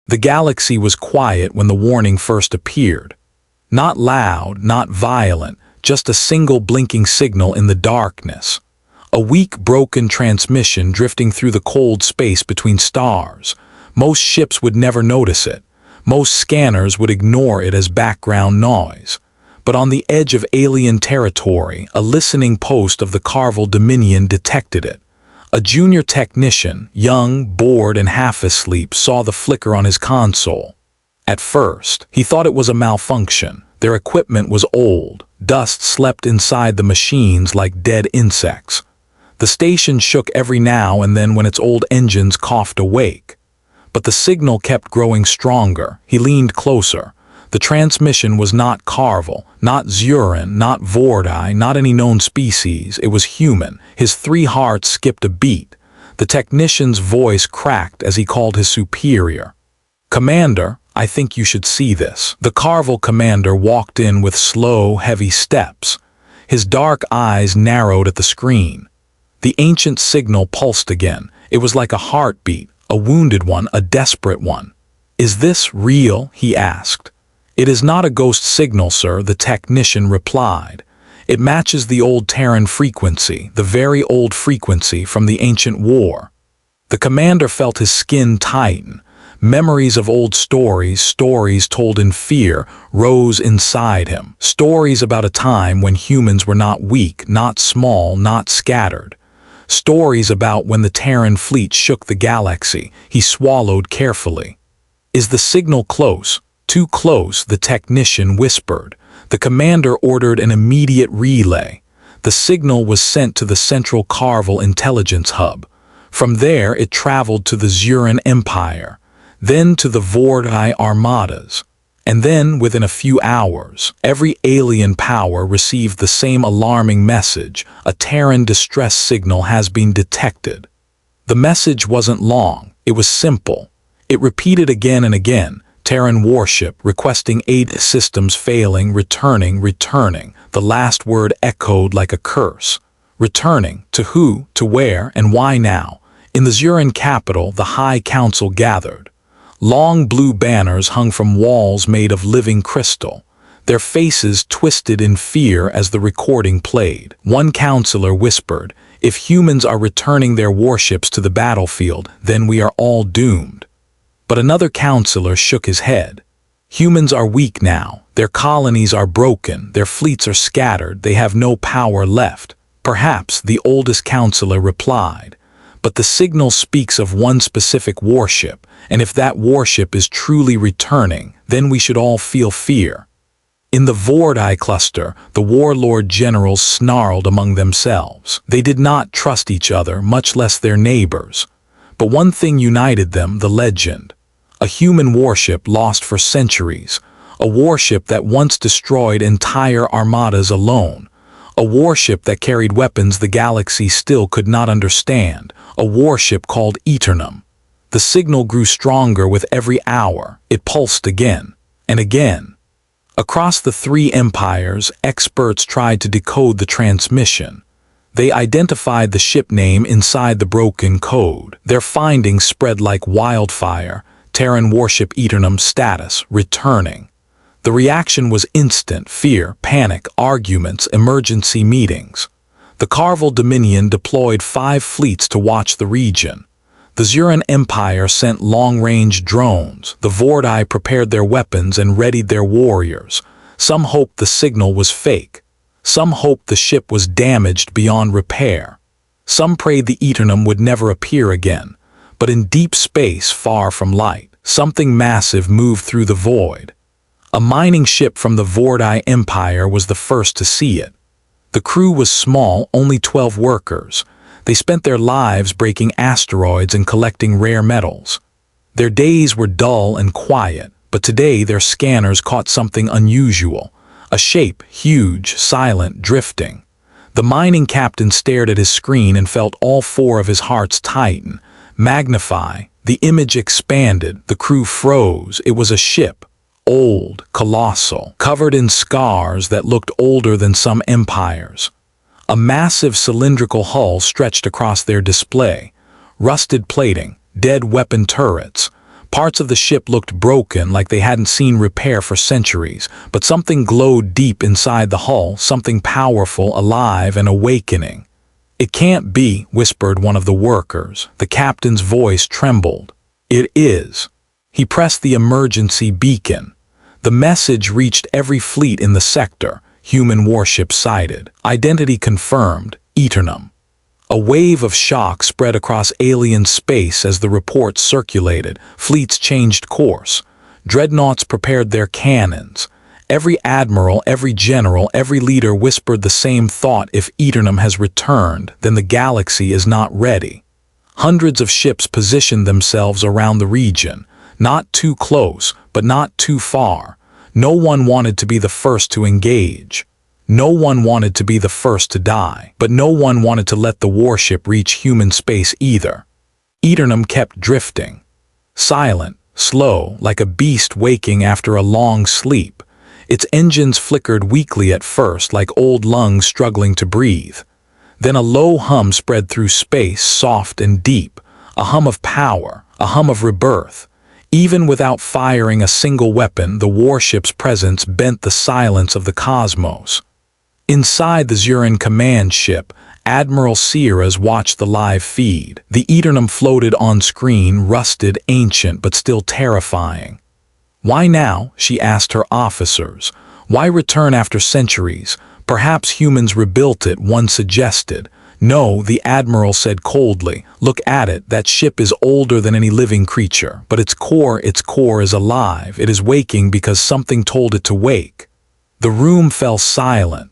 The galaxy was quiet when the warning first appeared. Not loud, not violent, just a single blinking signal in the darkness. A weak, broken transmission drifting through the cold space between stars. Most ships would never notice it. Most scanners would ignore it as background noise. But on the edge of alien territory, a listening post of the Carvel Dominion detected it. A junior technician, young, bored, and half asleep, saw the flicker on his console. At first, he thought it was a malfunction. Their equipment was old. Dust slept inside the machines like dead insects. The station shook every now and then when its old engines coughed awake. But the signal kept growing stronger. He leaned closer. The transmission was not Carvel, not Zurin, not Vordi, not any known species. It was human. His 3 hearts skipped a beat. The technician's voice cracked as he called his superior. "Commander, I think you should see this." The Carvel commander walked in with slow, heavy steps. His dark eyes narrowed at the screen. The ancient signal pulsed again. It was like a heartbeat, a wounded one, a desperate one. "Is this real?" he asked. "It is not a ghost signal, sir," the technician replied. "It matches the old Terran frequency, the very old frequency from the ancient war." The commander felt his skin tighten. Memories of old stories, stories told in fear, rose inside him. Stories about a time when humans were not weak, not small, not scattered. Stories about when the Terran fleet shook the galaxy. He swallowed carefully. "Is the signal close?" "Too close," the technician whispered. The commander ordered an immediate relay. The signal was sent to the central Carvel intelligence hub. From there it traveled to the Zurin Empire, then to the Vordi armadas. And then, within a few hours, every alien power received the same alarming message: a Terran distress signal has been detected. The message wasn't long, it was simple. It repeated again and again: Terran warship requesting aid, systems failing, returning. The last word echoed like a curse. Returning? To who, to where, and why now? In the Zurin capital, the High Council gathered. Long blue banners hung from walls made of living crystal. Their faces twisted in fear as the recording played. One counselor whispered, "If humans are returning their warships to the battlefield, then we are all doomed." But another counselor shook his head. "Humans are weak now. Their colonies are broken. Their fleets are scattered. They have no power left." "Perhaps," the oldest counselor replied. "But the signal speaks of one specific warship, and if that warship is truly returning, then we should all feel fear." In the Vordi cluster, the warlord generals snarled among themselves. They did not trust each other, much less their neighbors. But one thing united them: the legend. A human warship lost for centuries. A warship that once destroyed entire armadas alone. A warship that carried weapons the galaxy still could not understand. A warship called Aeternum. The signal grew stronger with every hour. It pulsed again and again. Across the 3 empires, experts tried to decode the transmission. They identified the ship name inside the broken code. Their findings spread like wildfire. Terran warship Aeternum status, returning. The reaction was instant: fear, panic, arguments, emergency meetings. The Carvel Dominion deployed 5 fleets to watch the region. The Zurin Empire sent long-range drones. The Vordi prepared their weapons and readied their warriors. Some hoped the signal was fake. Some hoped the ship was damaged beyond repair. Some prayed the Aeternum would never appear again. But in deep space, far from light, something massive moved through the void. A mining ship from the Vordi Empire was the first to see it. The crew was small, only 12 workers. They spent their lives breaking asteroids and collecting rare metals. Their days were dull and quiet, but today their scanners caught something unusual. A shape, huge, silent, drifting. The mining captain stared at his screen and felt all 4 of his hearts tighten. Magnify. The image expanded. The crew froze. It was a ship. Old, colossal, covered in scars that looked older than some empires. A massive cylindrical hull stretched across their display. Rusted plating, dead weapon turrets. Parts of the ship looked broken, like they hadn't seen repair for centuries, but something glowed deep inside the hull, something powerful, alive, and awakening. "It can't be," whispered one of the workers. The captain's voice trembled. "It is." He pressed the emergency beacon. The message reached every fleet in the sector. Human warship sighted. Identity confirmed. Aeternum. A wave of shock spread across alien space as the report circulated. Fleets changed course. Dreadnoughts prepared their cannons. Every admiral, every general, every leader whispered the same thought: if Aeternum has returned, then the galaxy is not ready. Hundreds of ships positioned themselves around the region. Not too close, but not too far. No one wanted to be the first to engage. No one wanted to be the first to die, but no one wanted to let the warship reach human space either. Aeternum kept drifting. Silent, slow, like a beast waking after a long sleep. Its engines flickered weakly at first, like old lungs struggling to breathe. Then a low hum spread through space, soft and deep. A hum of power, a hum of rebirth. Even without firing a single weapon, the warship's presence bent the silence of the cosmos. Inside the Zuran command ship, Admiral Sierras watched the live feed. The Aeternum floated on screen, rusted, ancient, but still terrifying. "Why now?" she asked her officers. "Why return after centuries? Perhaps humans rebuilt it," one suggested. "No," the Admiral said coldly. "Look at it. That ship is older than any living creature, but its core is alive. It is waking because something told it to wake." The room fell silent.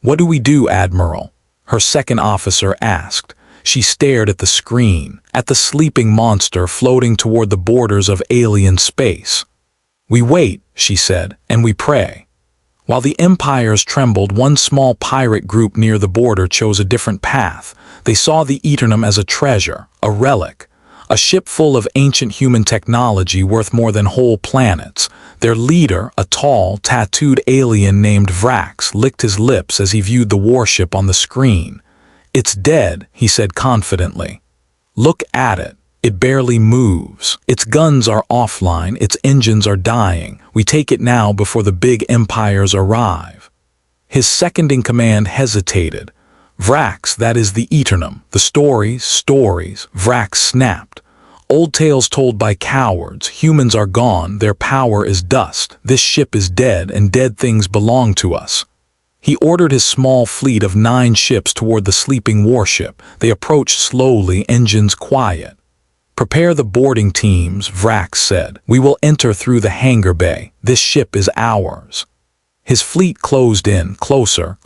"What do we do, Admiral?" her second officer asked. She stared at the screen, at the sleeping monster floating toward the borders of alien space. "We wait," she said, "and we pray." While the empires trembled, one small pirate group near the border chose a different path. They saw the Aeternum as a treasure, a relic, a ship full of ancient human technology worth more than whole planets. Their leader, a tall, tattooed alien named Vrax, licked his lips as he viewed the warship on the screen. "It's dead," he said confidently. "Look at it. It barely moves. Its guns are offline, its engines are dying. We take it now before the big empires arrive." His second-in-command hesitated. "Vrax, that is the Aeternum. The stories," Vrax snapped. "Old tales told by cowards. Humans are gone, their power is dust. This ship is dead, and dead things belong to us." He ordered his small fleet of 9 ships toward the sleeping warship. They approached slowly, engines quiet. "Prepare the boarding teams," Vrax said. "We will enter through the hangar bay. This ship is ours." His fleet closed in, closer,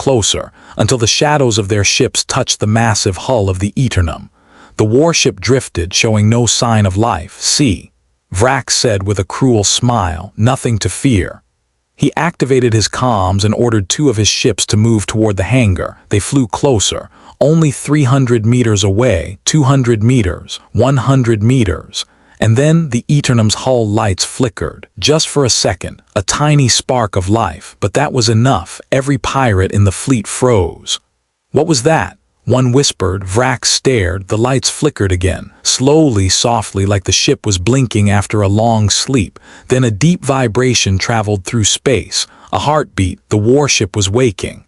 until the shadows of their ships touched the massive hull of the Aeternum. The warship drifted, showing no sign of life. "See," Vrax said with a cruel smile, "nothing to fear." He activated his comms and ordered 2 of his ships to move toward the hangar. They flew closer, only 300 meters away, 200 meters, 100 meters. And then the Aeternum's hull lights flickered. Just for a second, a tiny spark of life, but that was enough. Every pirate in the fleet froze. "What was that?" one whispered. Vrax stared. The lights flickered again, slowly, softly, like the ship was blinking after a long sleep. Then a deep vibration traveled through space. A heartbeat. The warship was waking.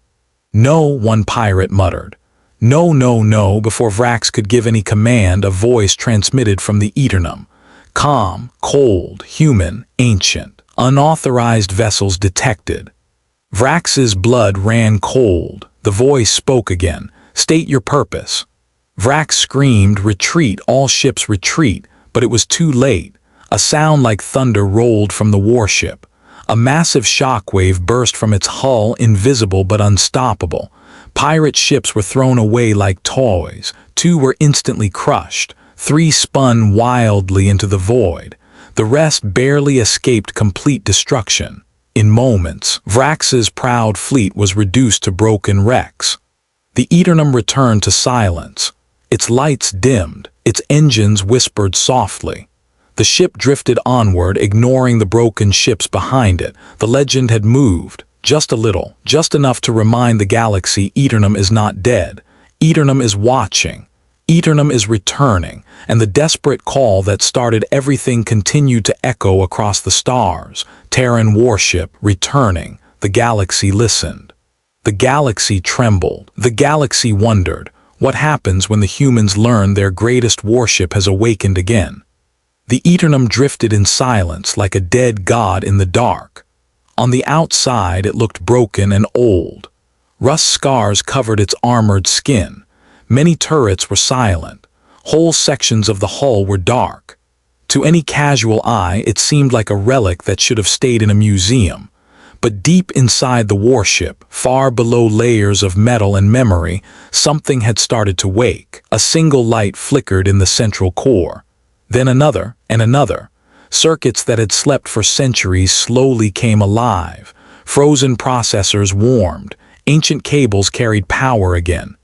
"No," one pirate muttered. "No, no, no." Before Vrax could give any command, a voice transmitted from the Aeternum. "Calm, cold, human, ancient. Unauthorized vessels detected." Vrax's blood ran cold. The voice spoke again. "State your purpose." Vrax screamed, "Retreat, all ships retreat," but it was too late. A sound like thunder rolled from the warship. A massive shockwave burst from its hull, invisible but unstoppable. Pirate ships were thrown away like toys. 2 were instantly crushed. 3 spun wildly into the void. The rest barely escaped complete destruction. In moments, Vrax's proud fleet was reduced to broken wrecks. The Aeternum returned to silence. Its lights dimmed, its engines whispered softly. The ship drifted onward, ignoring the broken ships behind it. The legend had moved, just a little, just enough to remind the galaxy Aeternum is not dead. Aeternum is watching. Aeternum is returning, and the desperate call that started everything continued to echo across the stars. Terran warship returning. The galaxy listened. The galaxy trembled. The galaxy wondered, what happens when the humans learn their greatest warship has awakened again? The Aeternum drifted in silence like a dead god in the dark. On the outside it looked broken and old. Rust scars covered its armored skin. Many turrets were silent. Whole sections of the hull were dark. To any casual eye it seemed like a relic that should have stayed in a museum. But deep inside the warship, far below layers of metal and memory, something had started to wake. A single light flickered in the central core. Then another and another. Circuits that had slept for centuries slowly came alive. Frozen processors warmed. Ancient cables carried power again.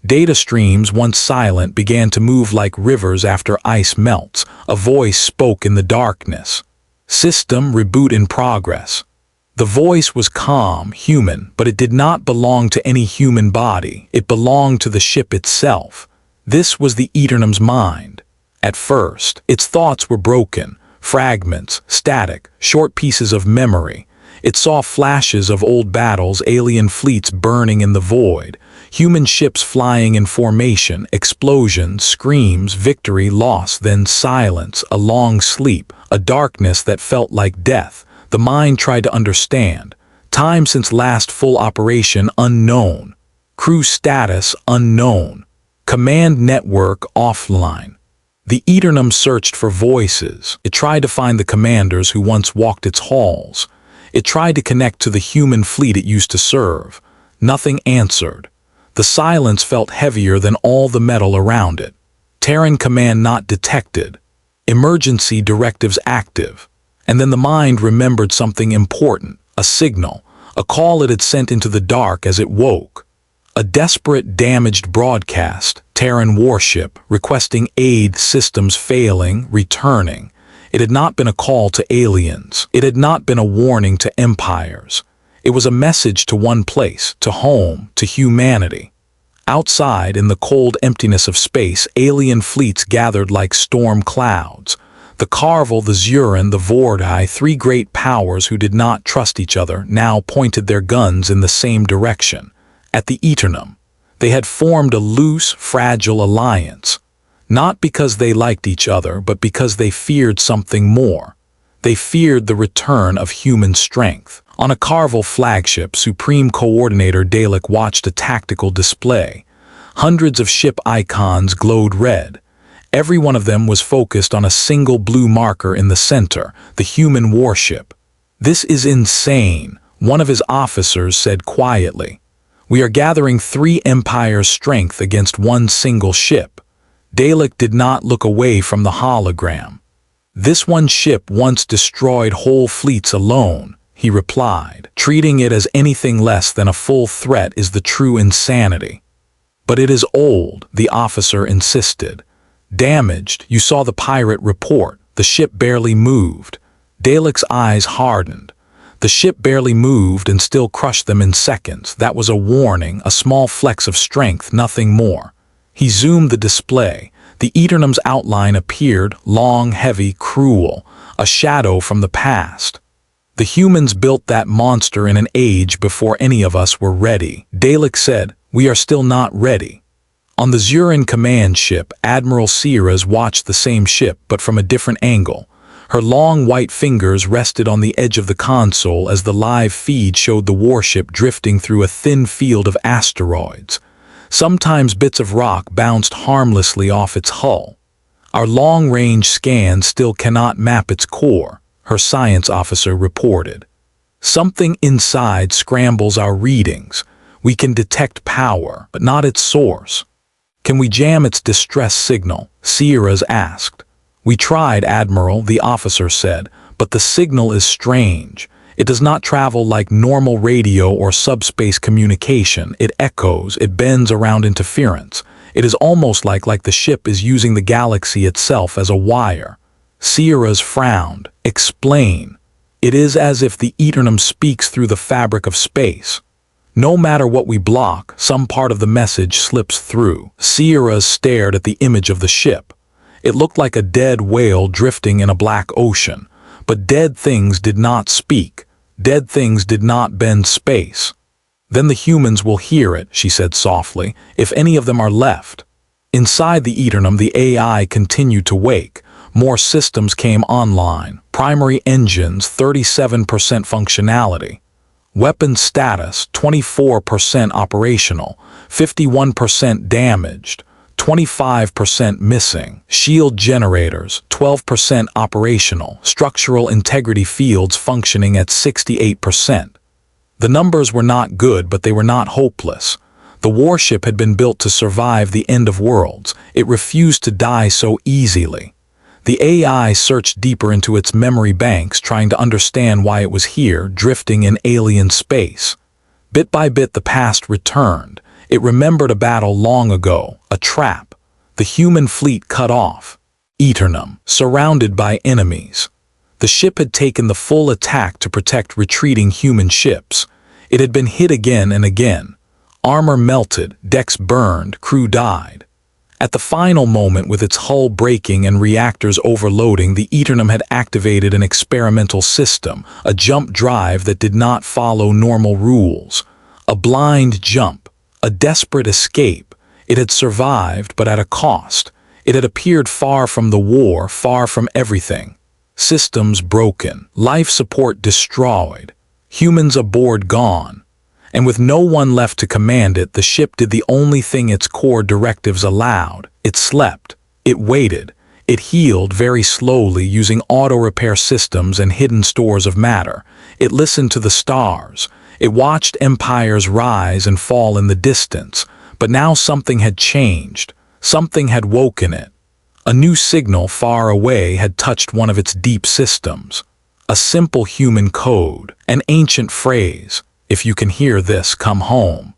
Data streams, once silent, began to move like rivers after ice melts. A voice spoke in the darkness. System reboot in progress. The voice was calm, human, but it did not belong to any human body. It belonged to the ship itself. This was the Aeternum's mind. At first, its thoughts were broken, fragments, static, short pieces of memory. It saw flashes of old battles, alien fleets burning in the void, human ships flying in formation, explosions, screams, victory, loss, then silence, a long sleep, a darkness that felt like death. The mind tried to understand. Time since last full operation unknown. Crew status unknown. Command network offline. The Aeternum searched for voices. It tried to find the commanders who once walked its halls. It tried to connect to the human fleet it used to serve. Nothing answered. The silence felt heavier than all the metal around it. Terran command not detected. Emergency directives active. And then the mind remembered something important, a signal, a call it had sent into the dark as it woke. A desperate, damaged broadcast, Terran warship, requesting aid, systems failing, returning. It had not been a call to aliens. It had not been a warning to empires. It was a message to one place, to home, to humanity. Outside, in the cold emptiness of space, alien fleets gathered like storm clouds. The Carvel, the Zuran, the Vordai, three great powers who did not trust each other, now pointed their guns in the same direction. At the Aeternum, they had formed a loose, fragile alliance. Not because they liked each other, but because they feared something more. They feared the return of human strength. On a Carvel flagship, Supreme Coordinator Dalek watched a tactical display. Hundreds of ship icons glowed red. Every one of them was focused on a single blue marker in the center, the human warship. "This is insane," one of his officers said quietly. "We are gathering 3 empires' strength against one single ship." Dalek did not look away from the hologram. "This one ship once destroyed whole fleets alone," he replied. "Treating it as anything less than a full threat is the true insanity." "But it is old," the officer insisted. "Damaged, you saw the pirate report. The ship barely moved." Dalek's eyes hardened. The ship barely moved and still crushed them in seconds. That was a warning, a small flex of strength, nothing more. He zoomed the display. The Aeternum's outline appeared, long, heavy, cruel, a shadow from the past. "The humans built that monster in an age before any of us were ready." Dalek said, "We are still not ready." On the Zuran command ship, Admiral Sierras watched the same ship, but from a different angle. Her long white fingers rested on the edge of the console as the live feed showed the warship drifting through a thin field of asteroids. Sometimes bits of rock bounced harmlessly off its hull. "Our long-range scans still cannot map its core," her science officer reported. "Something inside scrambles our readings. We can detect power, but not its source." "Can we jam its distress signal?" Sierras asked. "We tried, Admiral," the officer said, "but the signal is strange. It does not travel like normal radio or subspace communication. It echoes, it bends around interference. It is almost like the ship is using the galaxy itself as a wire." Sierras frowned. "Explain." "It is as if the Aeternum speaks through the fabric of space." No matter what we block, some part of the message slips through. Sierras stared at the image of the ship. It looked like a dead whale drifting in a black ocean. But dead things did not speak. Dead things did not bend space. Then the humans will hear it, she said softly, if any of them are left. Inside the Aeternum, the AI continued to wake. More systems came online. Primary engines, 37% functionality. Weapon status, 24% operational, 51% damaged, 25% missing. Shield generators, 12% operational. Structural integrity fields functioning at 68%. The numbers were not good, but they were not hopeless. The warship had been built to survive the end of worlds. It refused to die so easily. The AI searched deeper into its memory banks, trying to understand why it was here, drifting in alien space. Bit by bit, the past returned. It remembered a battle long ago, a trap. The human fleet cut off. Aeternum, surrounded by enemies. The ship had taken the full attack to protect retreating human ships. It had been hit again and again. Armor melted, decks burned, crew died. At the final moment, with its hull breaking and reactors overloading, the Aeternum had activated an experimental system, a jump drive that did not follow normal rules. A blind jump, a desperate escape. It had survived, but at a cost. It had appeared far from the war, far from everything. Systems broken, life support destroyed, humans aboard gone. And with no one left to command it, the ship did the only thing its core directives allowed. It slept. It waited. It healed very slowly using auto-repair systems and hidden stores of matter. It listened to the stars. It watched empires rise and fall in the distance. But now something had changed. Something had woken it. A new signal far away had touched one of its deep systems. A simple human code, an ancient phrase. If you can hear this, come home.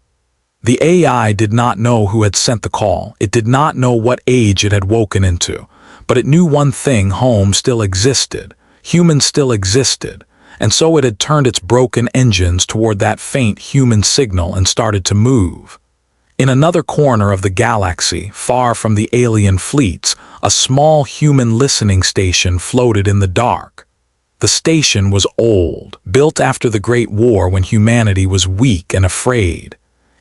The AI did not know who had sent the call. It did not know what age it had woken into. But it knew one thing: home still existed. Humans still existed. And so it had turned its broken engines toward that faint human signal and started to move. In another corner of the galaxy, far from the alien fleets, a small human listening station floated in the dark. The station was old, built after the Great War when humanity was weak and afraid.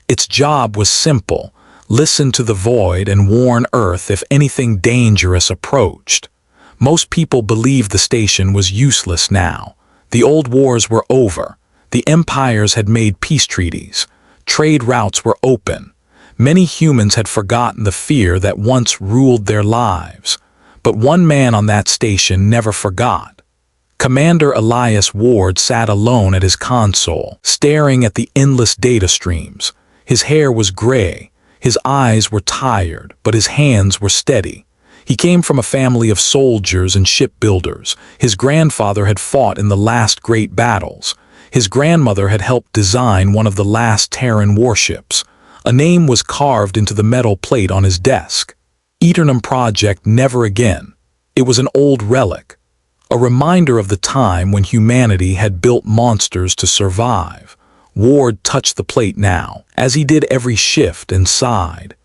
Its job was simple: listen to the void and warn Earth if anything dangerous approached. Most people believed the station was useless now. The old wars were over. The empires had made peace treaties. Trade routes were open. Many humans had forgotten the fear that once ruled their lives. But one man on that station never forgot. Commander Elias Ward sat alone at his console, staring at the endless data streams. His hair was gray. His eyes were tired, but his hands were steady. He came from a family of soldiers and shipbuilders. His grandfather had fought in the last great battles. His grandmother had helped design one of the last Terran warships. A name was carved into the metal plate on his desk. Aeternum Project Never Again. It was an old relic. A reminder of the time when humanity had built monsters to survive. Ward touched the plate now, as he did every shift, and sighed.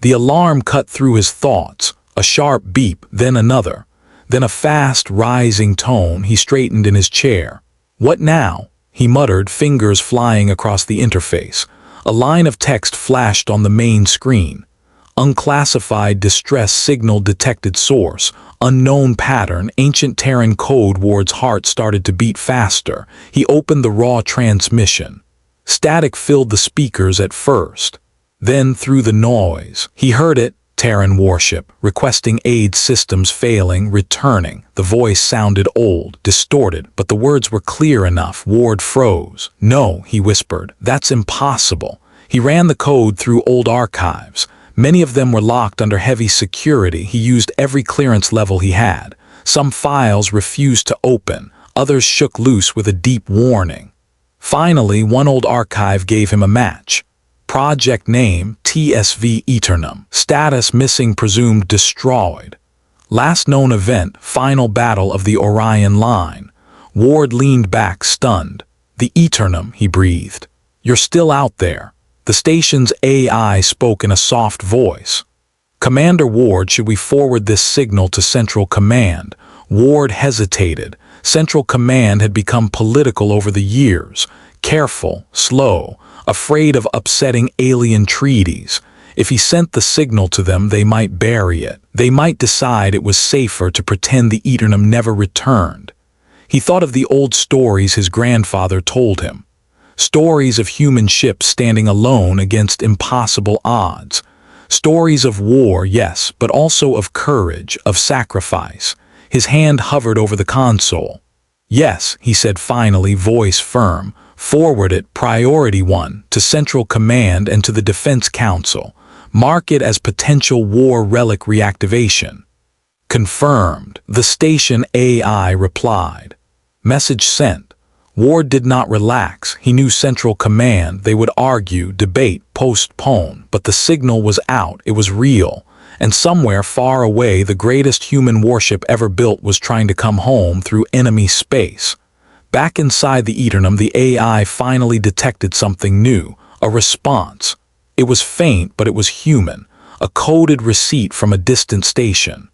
The alarm cut through his thoughts, a sharp beep, then another. Then a fast, rising tone. He straightened in his chair. "What now?" he muttered, fingers flying across the interface. A line of text flashed on the main screen. Unclassified distress signal detected source. Unknown pattern, ancient Terran code. Ward's heart started to beat faster. He opened the raw transmission. Static filled the speakers at first. Then, through the noise, he heard it: Terran warship, requesting aid, systems failing, returning. The voice sounded old, distorted, but the words were clear enough. Ward froze. "No," he whispered, "that's impossible." He ran the code through old archives. Many of them were locked under heavy security. He used every clearance level he had. Some files refused to open. Others shook loose with a deep warning. Finally, one old archive gave him a match. Project name, TSV Aeternum. Status missing, presumed destroyed. Last known event, final battle of the Orion Line. Ward leaned back, stunned. "The Aeternum," he breathed. "You're still out there." The station's AI spoke in a soft voice. "Commander Ward, should we forward this signal to Central Command?" Ward hesitated. Central Command had become political over the years, careful, slow, afraid of upsetting alien treaties. If he sent the signal to them, they might bury it. They might decide it was safer to pretend the Aeternum never returned. He thought of the old stories his grandfather told him. Stories of human ships standing alone against impossible odds. Stories of war, yes, but also of courage, of sacrifice. His hand hovered over the console. "Yes," he said finally, voice firm. "Forward it, Priority 1, to Central Command and to the Defense Council. Mark it as potential war relic reactivation." "Confirmed," the station AI replied. Message sent. Ward did not relax. He knew Central Command. They would argue, debate, postpone, but the signal was out. It was real. And somewhere far away, the greatest human warship ever built was trying to come home through enemy space. Back inside the Aeternum, the AI finally detected something new, a response. It was faint, but it was human, a coded receipt from a distant station.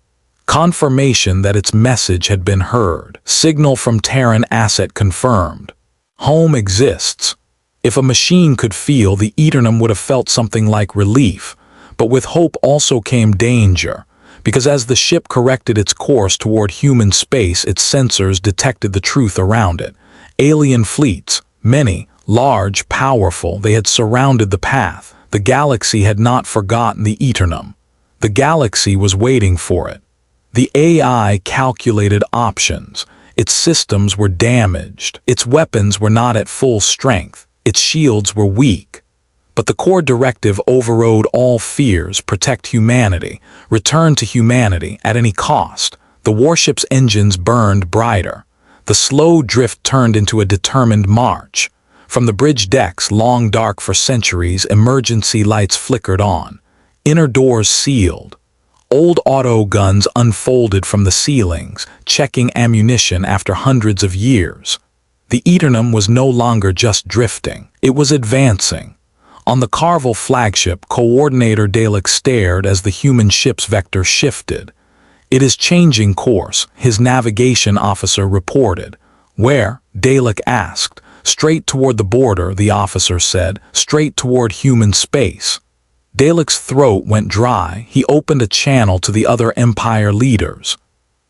Confirmation that its message had been heard. Signal from Terran asset confirmed. Home exists. If a machine could feel, the Aeternum would have felt something like relief. But with hope also came danger, because as the ship corrected its course toward human space, its sensors detected the truth around it. Alien fleets, many, large, powerful, they had surrounded the path. The galaxy had not forgotten the Aeternum. The galaxy was waiting for it. The AI calculated options. Its systems were damaged. Its weapons were not at full strength. Its shields were weak. But the core directive overrode all fears: protect humanity, return to humanity at any cost. The warship's engines burned brighter. The slow drift turned into a determined march. From the bridge decks, long dark for centuries, emergency lights flickered on. Inner doors sealed. Old auto guns unfolded from the ceilings, checking ammunition after hundreds of years. The Aeternum was no longer just drifting. It was advancing. On the Carvel flagship, Coordinator Dalek stared as the human ship's vector shifted. "It is changing course," his navigation officer reported. "Where?" Dalek asked. "Straight toward the border," the officer said. "Straight toward human space." Dalek's throat went dry. He opened a channel to the other Empire leaders.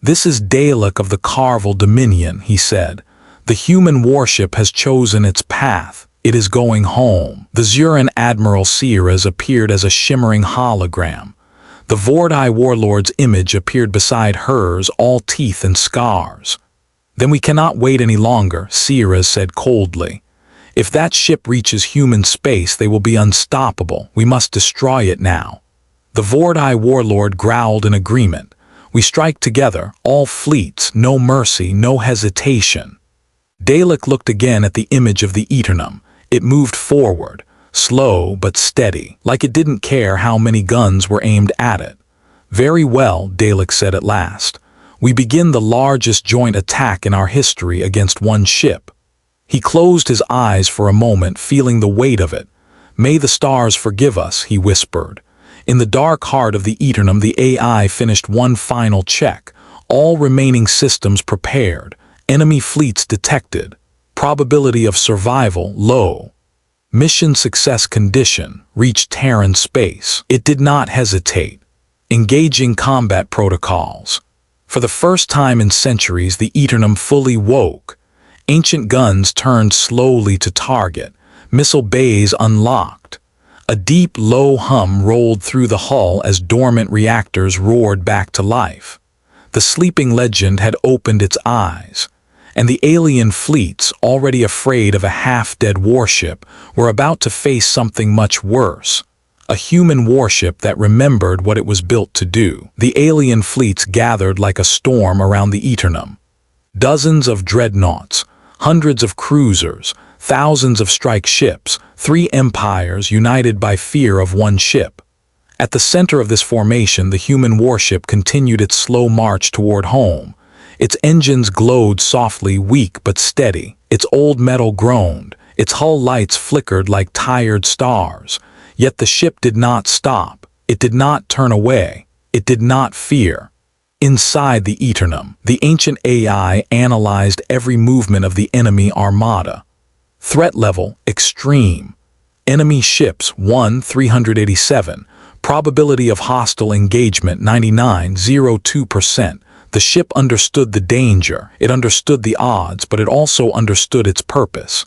"This is Dalek of the Carvel Dominion," he said. "The human warship has chosen its path. It is going home." The Zuran Admiral Sierras appeared as a shimmering hologram. The Vorti warlord's image appeared beside hers, all teeth and scars. "Then we cannot wait any longer," Sierras said coldly. "If that ship reaches human space, they will be unstoppable. We must destroy it now." The Vorti warlord growled in agreement. "We strike together, all fleets, no mercy, no hesitation." Dalek looked again at the image of the Aeternum. It moved forward, slow but steady, like it didn't care how many guns were aimed at it. "Very well," Dalek said at last. "We begin the largest joint attack in our history against one ship." He closed his eyes for a moment, feeling the weight of it. "May the stars forgive us," he whispered. In the dark heart of the Aeternum, the AI finished one final check. All remaining systems prepared. Enemy fleets detected. Probability of survival low. Mission success condition: reach Terran space. It did not hesitate. Engaging combat protocols. For the first time in centuries, the Aeternum fully woke. Ancient guns turned slowly to target. Missile bays unlocked. A deep, low hum rolled through the hull as dormant reactors roared back to life. The sleeping legend had opened its eyes. And the alien fleets, already afraid of a half-dead warship, were about to face something much worse. A human warship that remembered what it was built to do. The alien fleets gathered like a storm around the Aeternum. Dozens of dreadnoughts, hundreds of cruisers, thousands of strike ships, 3 empires united by fear of one ship. At the center of this formation, the human warship continued its slow march toward home. Its engines glowed softly, weak but steady. Its old metal groaned. Its hull lights flickered like tired stars. Yet the ship did not stop. It did not turn away. It did not fear. Inside the Aeternum, the ancient AI analyzed every movement of the enemy armada. Threat level, extreme. Enemy ships 1,387. Probability of hostile engagement 99.02%. The ship understood the danger, it understood the odds, but it also understood its purpose.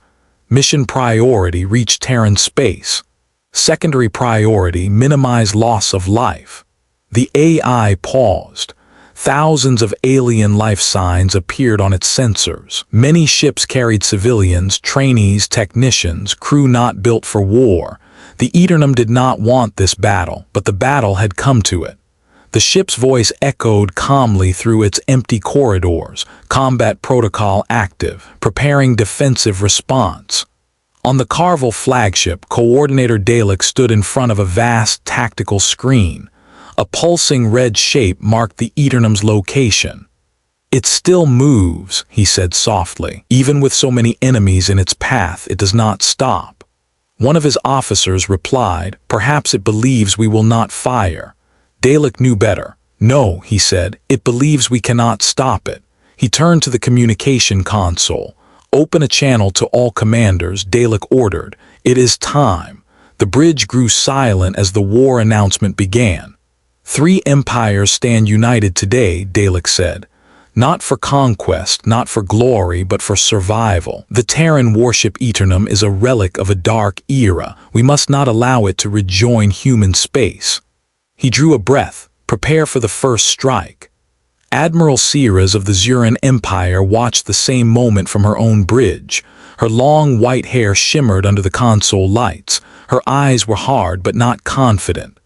Mission priority, reach Terran space. Secondary priority, minimize loss of life. The AI paused. Thousands of alien life signs appeared on its sensors. Many ships carried civilians, trainees, technicians, crew not built for war. The Aeternum did not want this battle, but the battle had come to it. The ship's voice echoed calmly through its empty corridors, combat protocol active, preparing defensive response. On the Carvel flagship, Coordinator Dalek stood in front of a vast tactical screen. A pulsing red shape marked the Aeternum's location. "It still moves," he said softly. "Even with so many enemies in its path, it does not stop." One of his officers replied, "Perhaps it believes we will not fire." Dalek knew better. "No," he said, "it believes we cannot stop it." He turned to the communication console. "Open a channel to all commanders," Dalek ordered. "It is time." The bridge grew silent as the war announcement began. "Three empires stand united today," Dalek said. "Not for conquest, not for glory, but for survival. The Terran warship Aeternum is a relic of a dark era. We must not allow it to rejoin human space." He drew a breath. "Prepare for the first strike." Admiral Sierras of the Zuran Empire watched the same moment from her own bridge. Her long white hair shimmered under the console lights. Her eyes were hard but not confident.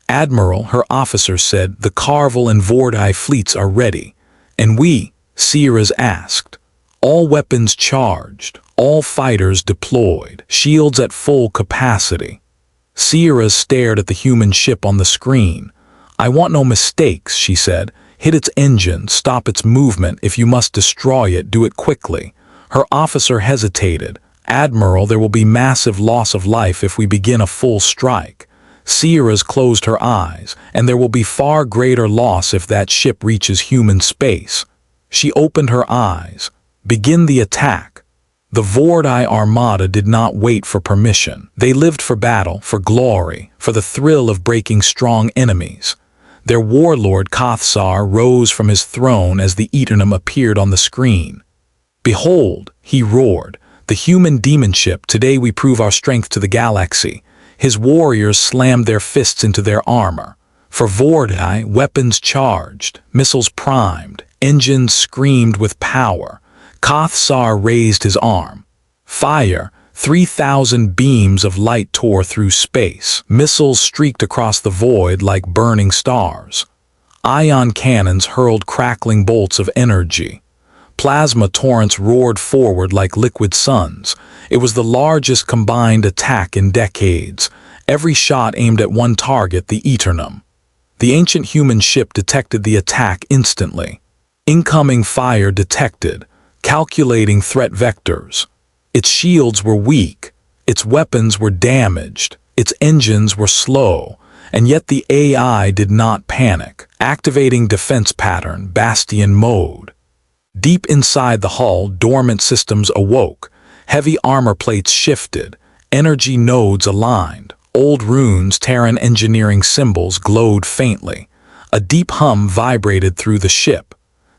"Admiral," her officer said, "the Carvel and Vorti fleets are ready." "And we?" Sierras asked. "All weapons charged, all fighters deployed, shields at full capacity." Sierras stared at the human ship on the screen. "I want no mistakes," she said. "Hit its engine, stop its movement. If you must destroy it, do it quickly." Her officer hesitated. "Admiral, there will be massive loss of life if we begin a full strike." Sierras closed her eyes, "And there will be far greater loss if that ship reaches human space." She opened her eyes. "Begin the attack." The Vorti armada did not wait for permission. They lived for battle, for glory, for the thrill of breaking strong enemies. Their warlord Kothsar rose from his throne as the Aeternum appeared on the screen. "Behold," he roared, "the human demon ship. Today we prove our strength to the galaxy." His warriors slammed their fists into their armor. For Vorti, weapons charged, missiles primed, engines screamed with power. Kothsar raised his arm. "Fire!" 3,000 beams of light tore through space. Missiles streaked across the void like burning stars. Ion cannons hurled crackling bolts of energy. Plasma torrents roared forward like liquid suns. It was the largest combined attack in decades. Every shot aimed at one target, the Aeternum. The ancient human ship detected the attack instantly. Incoming fire detected, calculating threat vectors. Its shields were weak, its weapons were damaged, its engines were slow, and yet the AI did not panic, activating defense pattern, Bastion mode. Deep inside the hull, dormant systems awoke. Heavy armor plates shifted, energy nodes aligned. Old runes, Terran engineering symbols glowed faintly. A deep hum vibrated through the ship.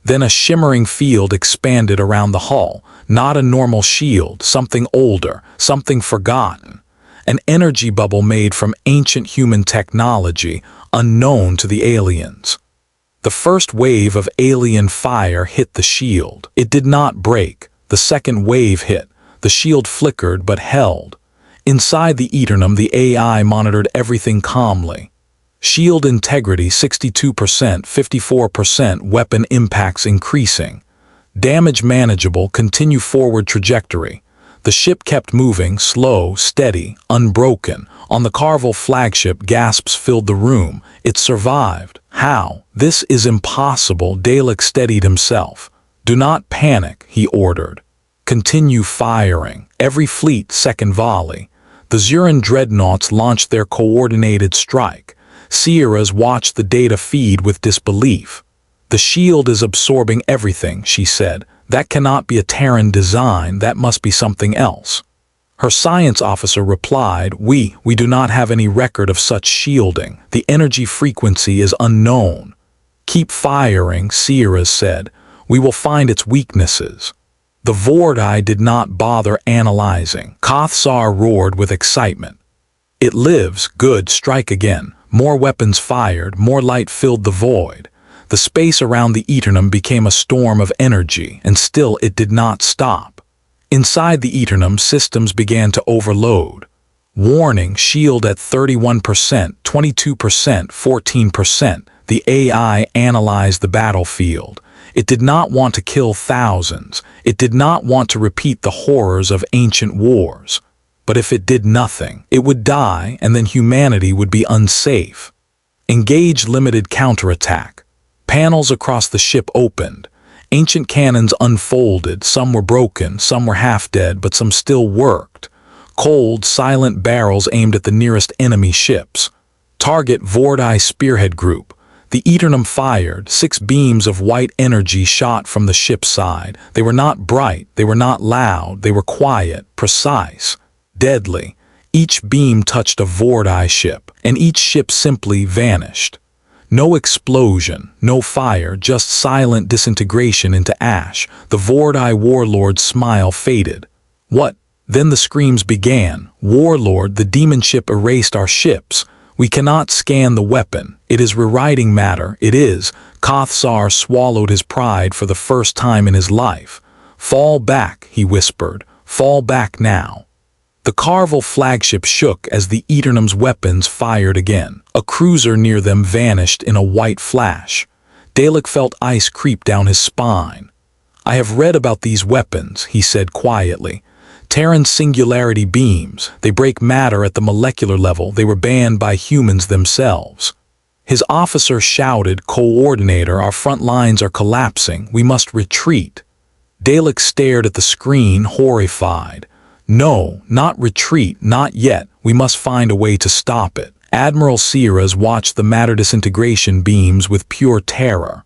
Then a shimmering field expanded around the hull. Not a normal shield, something older, something forgotten. An energy bubble made from ancient human technology, unknown to the aliens. The first wave of alien fire hit the shield. It did not break. The second wave hit. The shield flickered but held. Inside the Aeternum, the AI monitored everything calmly. Shield integrity 62%, 54%, weapon impacts increasing. Damage manageable, continue forward trajectory. The ship kept moving, slow, steady, unbroken. On the Carvel flagship, gasps filled the room. It survived. How? This is impossible. Dalek steadied himself. "Do not panic," he ordered. Continue firing. Every fleet second volley. The Zuran dreadnoughts launched their coordinated strike. Sierras watched the data feed with disbelief. The shield is absorbing everything, she said. That cannot be a Terran design, that must be something else. Her science officer replied, We do not have any record of such shielding. The energy frequency is unknown. Keep firing, Sierras said. We will find its weaknesses. The Vorti did not bother analyzing. Kothsar roared with excitement. It lives, good, strike again. More weapons fired, more light filled the void. The space around the Aeternum became a storm of energy, and still it did not stop. Inside the Aeternum, systems began to overload. Warning, shield at 31%, 22%, 14%. The AI analyzed the battlefield. It did not want to kill thousands. It did not want to repeat the horrors of ancient wars. But if it did nothing, it would die, and then humanity would be unsafe. Engage limited counterattack. Panels across the ship opened. Ancient cannons unfolded. Some were broken, some were half-dead, but some still worked. Cold, silent barrels aimed at the nearest enemy ships. Target Vorti Spearhead Group. The Aeternum fired. 6 beams of white energy shot from the ship's side. They were not bright, they were not loud, they were quiet, precise, deadly. Each beam touched a Vorti ship, and each ship simply vanished. No explosion, no fire, just silent disintegration into ash. The Vorti warlord's smile faded. What? Then the screams began. Warlord, the demon ship erased our ships. We cannot scan the weapon. It is rewriting matter. It is. Kothsar swallowed his pride for the first time in his life. Fall back, he whispered. Fall back now. The Carvel flagship shook as the Aeternum's weapons fired again. A cruiser near them vanished in a white flash. Dalek felt ice creep down his spine. I have read about these weapons, he said quietly. Terran singularity beams. They break matter at the molecular level. They were banned by humans themselves. His officer shouted, Coordinator, our front lines are collapsing. We must retreat. Dalek stared at the screen, horrified. No, not retreat, not yet. We must find a way to stop it. Admiral Sierras watched the matter disintegration beams with pure terror.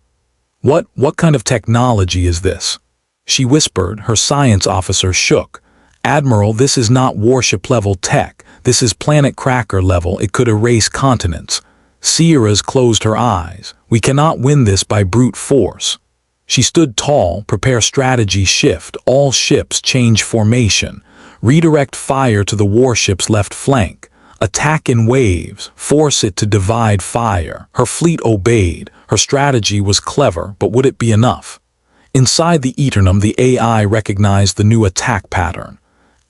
What kind of technology is this? She whispered. Her science officer shook. Admiral, this is not warship-level tech. This is planet cracker level. It could erase continents. Sierras closed her eyes. We cannot win this by brute force. She stood tall. Prepare strategy shift. All ships change formation. Redirect fire to the warship's left flank. Attack in waves. Force it to divide fire. Her fleet obeyed. Her strategy was clever, but would it be enough? Inside the Aeternum, the AI recognized the new attack pattern.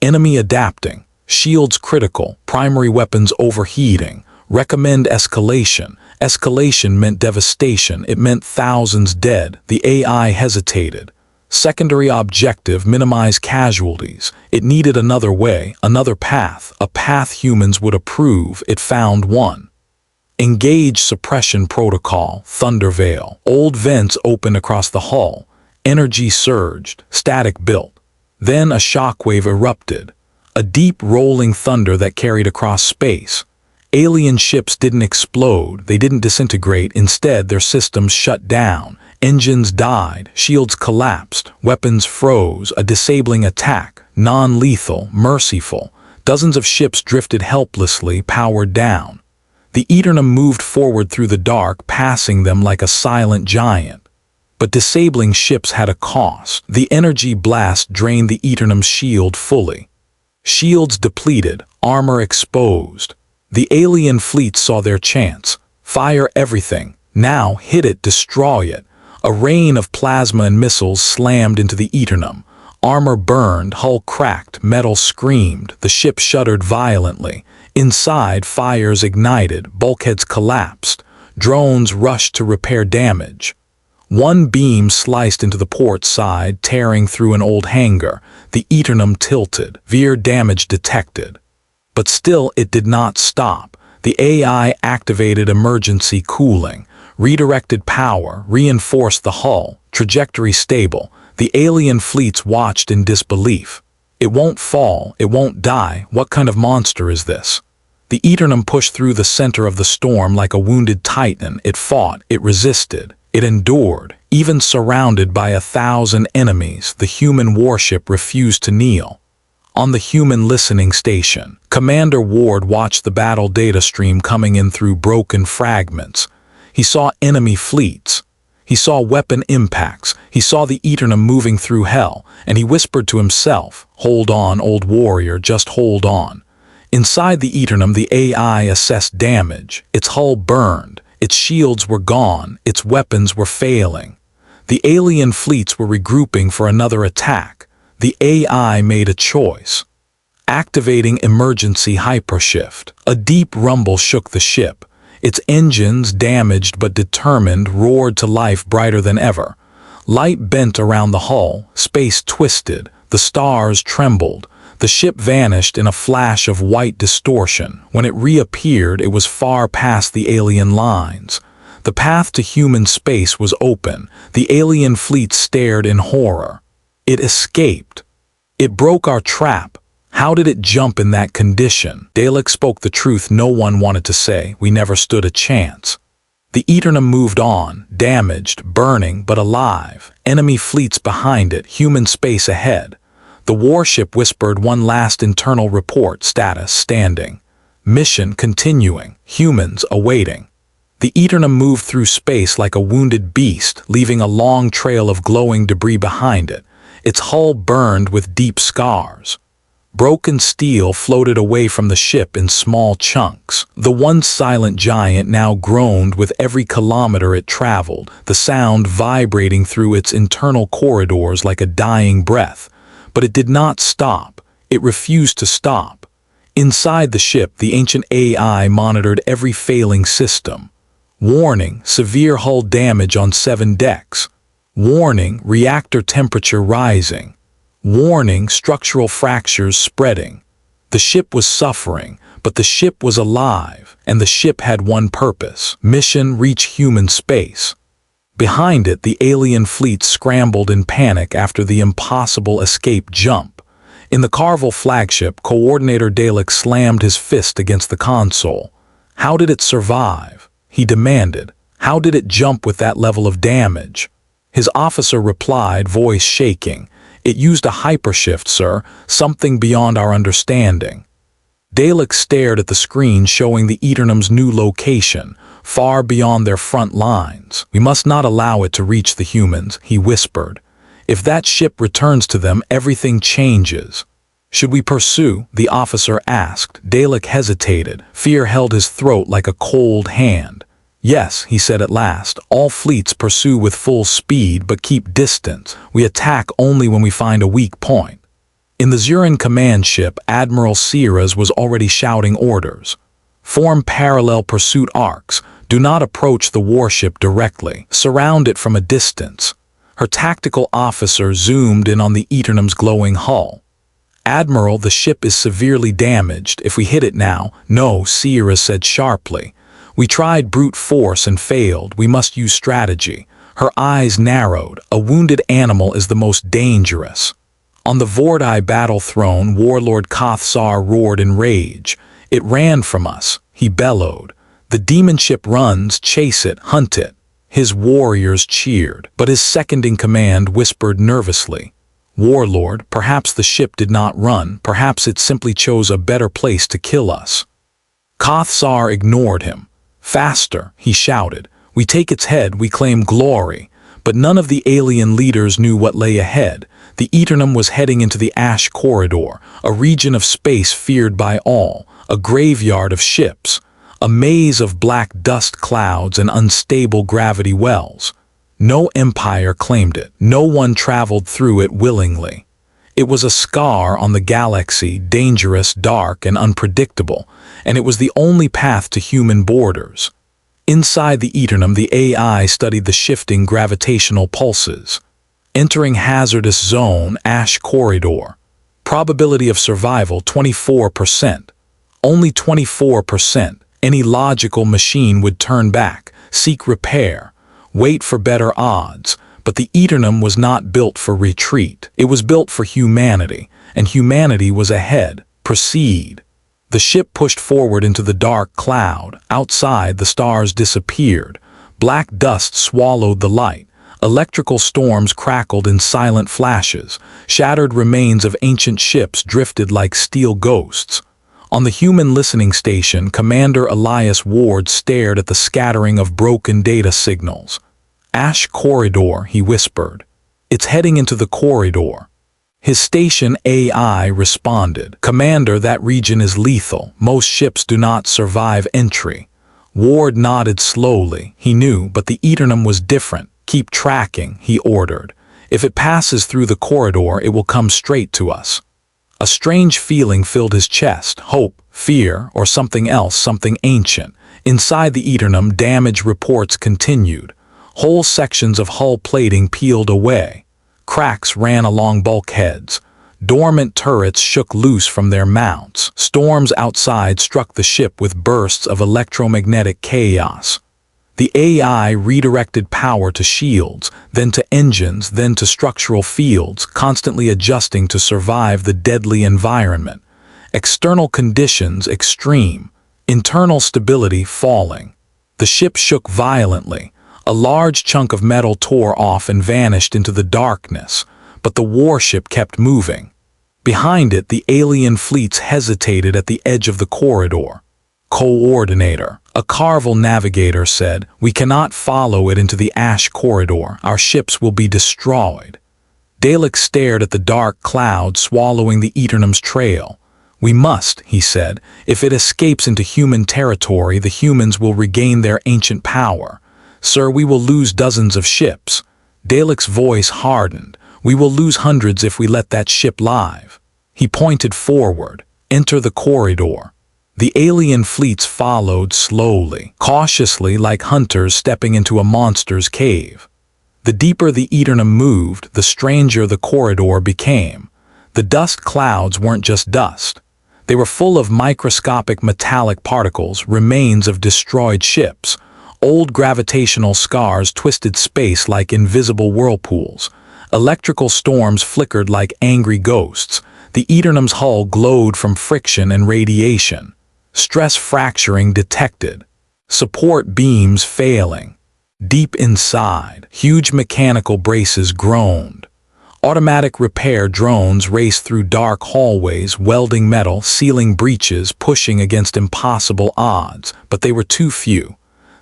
Enemy adapting. Shields critical. Primary weapons overheating. Recommend escalation. Escalation meant devastation. It meant thousands dead. The AI hesitated. Secondary objective, minimize casualties. It needed another way, another path, a path humans would approve. It found one. Engage suppression protocol, Thunderveil. Old vents opened across the hull. Energy surged, static built. Then a shockwave erupted. A deep rolling thunder that carried across space. Alien ships didn't explode, they didn't disintegrate, instead their systems shut down. Engines died, shields collapsed, weapons froze, a disabling attack, non-lethal, merciful. Dozens of ships drifted helplessly, powered down. The Aeternum moved forward through the dark, passing them like a silent giant. But disabling ships had a cost. The energy blast drained the Aeternum's shield fully. Shields depleted, armor exposed. The alien fleet saw their chance. Fire everything. Now hit it, destroy it. A rain of plasma and missiles slammed into the Aeternum. Armor burned, hull cracked, metal screamed. The ship shuddered violently. Inside, fires ignited, bulkheads collapsed. Drones rushed to repair damage. One beam sliced into the port side, tearing through an old hangar. The Aeternum tilted, veer damage detected. But still it did not stop. The AI activated emergency cooling, redirected power, reinforced the hull, trajectory stable. The alien fleets watched in disbelief. It won't fall, it won't die, what kind of monster is this? The Aeternum pushed through the center of the storm like a wounded titan. It fought, it resisted, it endured. Even surrounded by 1,000 enemies, the human warship refused to kneel. On the human listening station, Commander Ward watched the battle data stream coming in through broken fragments. He saw enemy fleets. He saw weapon impacts. He saw the Aeternum moving through hell, and he whispered to himself, "Hold on, old warrior, just hold on." Inside the Aeternum, the AI assessed damage. Its hull burned. Its shields were gone. Its weapons were failing. The alien fleets were regrouping for another attack. The AI made a choice. Activating emergency hypershift. A deep rumble shook the ship. Its engines, damaged but determined, roared to life brighter than ever. Light bent around the hull, space twisted, the stars trembled. The ship vanished in a flash of white distortion. When it reappeared, it was far past the alien lines. The path to human space was open. The alien fleet stared in horror. It escaped. It broke our trap. How did it jump in that condition? Dalek spoke the truth no one wanted to say. We never stood a chance. The Aeternum moved on, damaged, burning, but alive. Enemy fleets behind it, human space ahead. The warship whispered one last internal report, status standing. Mission continuing, humans awaiting. The Aeternum moved through space like a wounded beast, leaving a long trail of glowing debris behind it. Its hull burned with deep scars. Broken steel floated away from the ship in small chunks. The once silent giant now groaned with every kilometer it traveled, the sound vibrating through its internal corridors like a dying breath. But it did not stop. It refused to stop. Inside the ship, the ancient AI monitored every failing system. Warning, severe hull damage on 7 decks. Warning, reactor temperature rising. Warning, structural fractures spreading. The ship was suffering, but the ship was alive, and the ship had one purpose: mission reach human space. Behind it, the alien fleet scrambled in panic after the impossible escape jump. In the Carvel flagship, Coordinator Dalek slammed his fist against the console. How did it survive? He demanded. How did it jump with that level of damage? His officer replied, voice shaking. It used a hypershift, sir, something beyond our understanding. Dalek stared at the screen showing the Aeternum's new location, far beyond their front lines. We must not allow it to reach the humans, he whispered. If that ship returns to them, everything changes. Should we pursue? The officer asked. Dalek hesitated. Fear held his throat like a cold hand. Yes, he said at last, all fleets pursue with full speed but keep distance. We attack only when we find a weak point. In the Zuran command ship, Admiral Sierras was already shouting orders. Form parallel pursuit arcs. Do not approach the warship directly. Surround it from a distance. Her tactical officer zoomed in on the Aeternum's glowing hull. Admiral, the ship is severely damaged. If we hit it now— No, Sierras said sharply. We tried brute force and failed. We must use strategy. Her eyes narrowed. A wounded animal is the most dangerous. On the Vordai battle throne, Warlord Kothsar roared in rage. It ran from us, he bellowed. The demon ship runs, chase it, hunt it. His warriors cheered, but his second-in-command whispered nervously. Warlord, perhaps the ship did not run. Perhaps it simply chose a better place to kill us. Kothsar ignored him. Faster, he shouted. We take its head, we claim glory. But none of the alien leaders knew what lay ahead. The Aeternum was heading into the Ash Corridor, a region of space feared by all, a graveyard of ships, a maze of black dust clouds and unstable gravity wells. No empire claimed it. No one traveled through it willingly. It was a scar on the galaxy, dangerous, dark, and unpredictable, and it was the only path to human borders. Inside the Aeternum, the AI studied the shifting gravitational pulses. Entering hazardous zone, Ash Corridor. Probability of survival 24%. Only 24%. Any logical machine would turn back, seek repair, wait for better odds. But the Aeternum was not built for retreat. It was built for humanity, and humanity was ahead. Proceed. The ship pushed forward into the dark cloud. Outside, the stars disappeared. Black dust swallowed the light. Electrical storms crackled in silent flashes. Shattered remains of ancient ships drifted like steel ghosts. On the human listening station, Commander Elias Ward stared at the scattering of broken data signals. "Ash Corridor," he whispered. "It's heading into the corridor." His station AI responded. "Commander, that region is lethal. Most ships do not survive entry." Ward nodded slowly. He knew, but the Aeternum was different. "Keep tracking," he ordered. "If it passes through the corridor, it will come straight to us." A strange feeling filled his chest. Hope, fear, or something else, something ancient. Inside the Aeternum, damage reports continued. Whole sections of hull plating peeled away. Cracks ran along bulkheads. Dormant turrets shook loose from their mounts. Storms outside struck the ship with bursts of electromagnetic chaos. The AI redirected power to shields, then to engines, then to structural fields, constantly adjusting to survive the deadly environment. External conditions extreme, internal stability falling. The ship shook violently. A large chunk of metal tore off and vanished into the darkness, but the warship kept moving. Behind it, the alien fleets hesitated at the edge of the corridor. "Coordinator," a Carvel navigator said, "we cannot follow it into the ash corridor. Our ships will be destroyed." Dalek stared at the dark cloud swallowing the Aeternum's trail. "We must," he said. "If it escapes into human territory, the humans will regain their ancient power. Sir, we will lose dozens of ships." Dalek's voice hardened. "We will lose hundreds if we let that ship live." He pointed forward. "Enter the corridor." The alien fleets followed slowly, cautiously, like hunters stepping into a monster's cave. The deeper the Aeternum moved, the stranger the corridor became. The dust clouds weren't just dust. They were full of microscopic metallic particles, remains of destroyed ships. Old gravitational scars twisted space like invisible whirlpools. Electrical storms flickered like angry ghosts. The Aeternum's hull glowed from friction and radiation. Stress fracturing detected. Support beams failing. Deep inside, huge mechanical braces groaned. Automatic repair drones raced through dark hallways, welding metal, sealing breaches, pushing against impossible odds, but they were too few.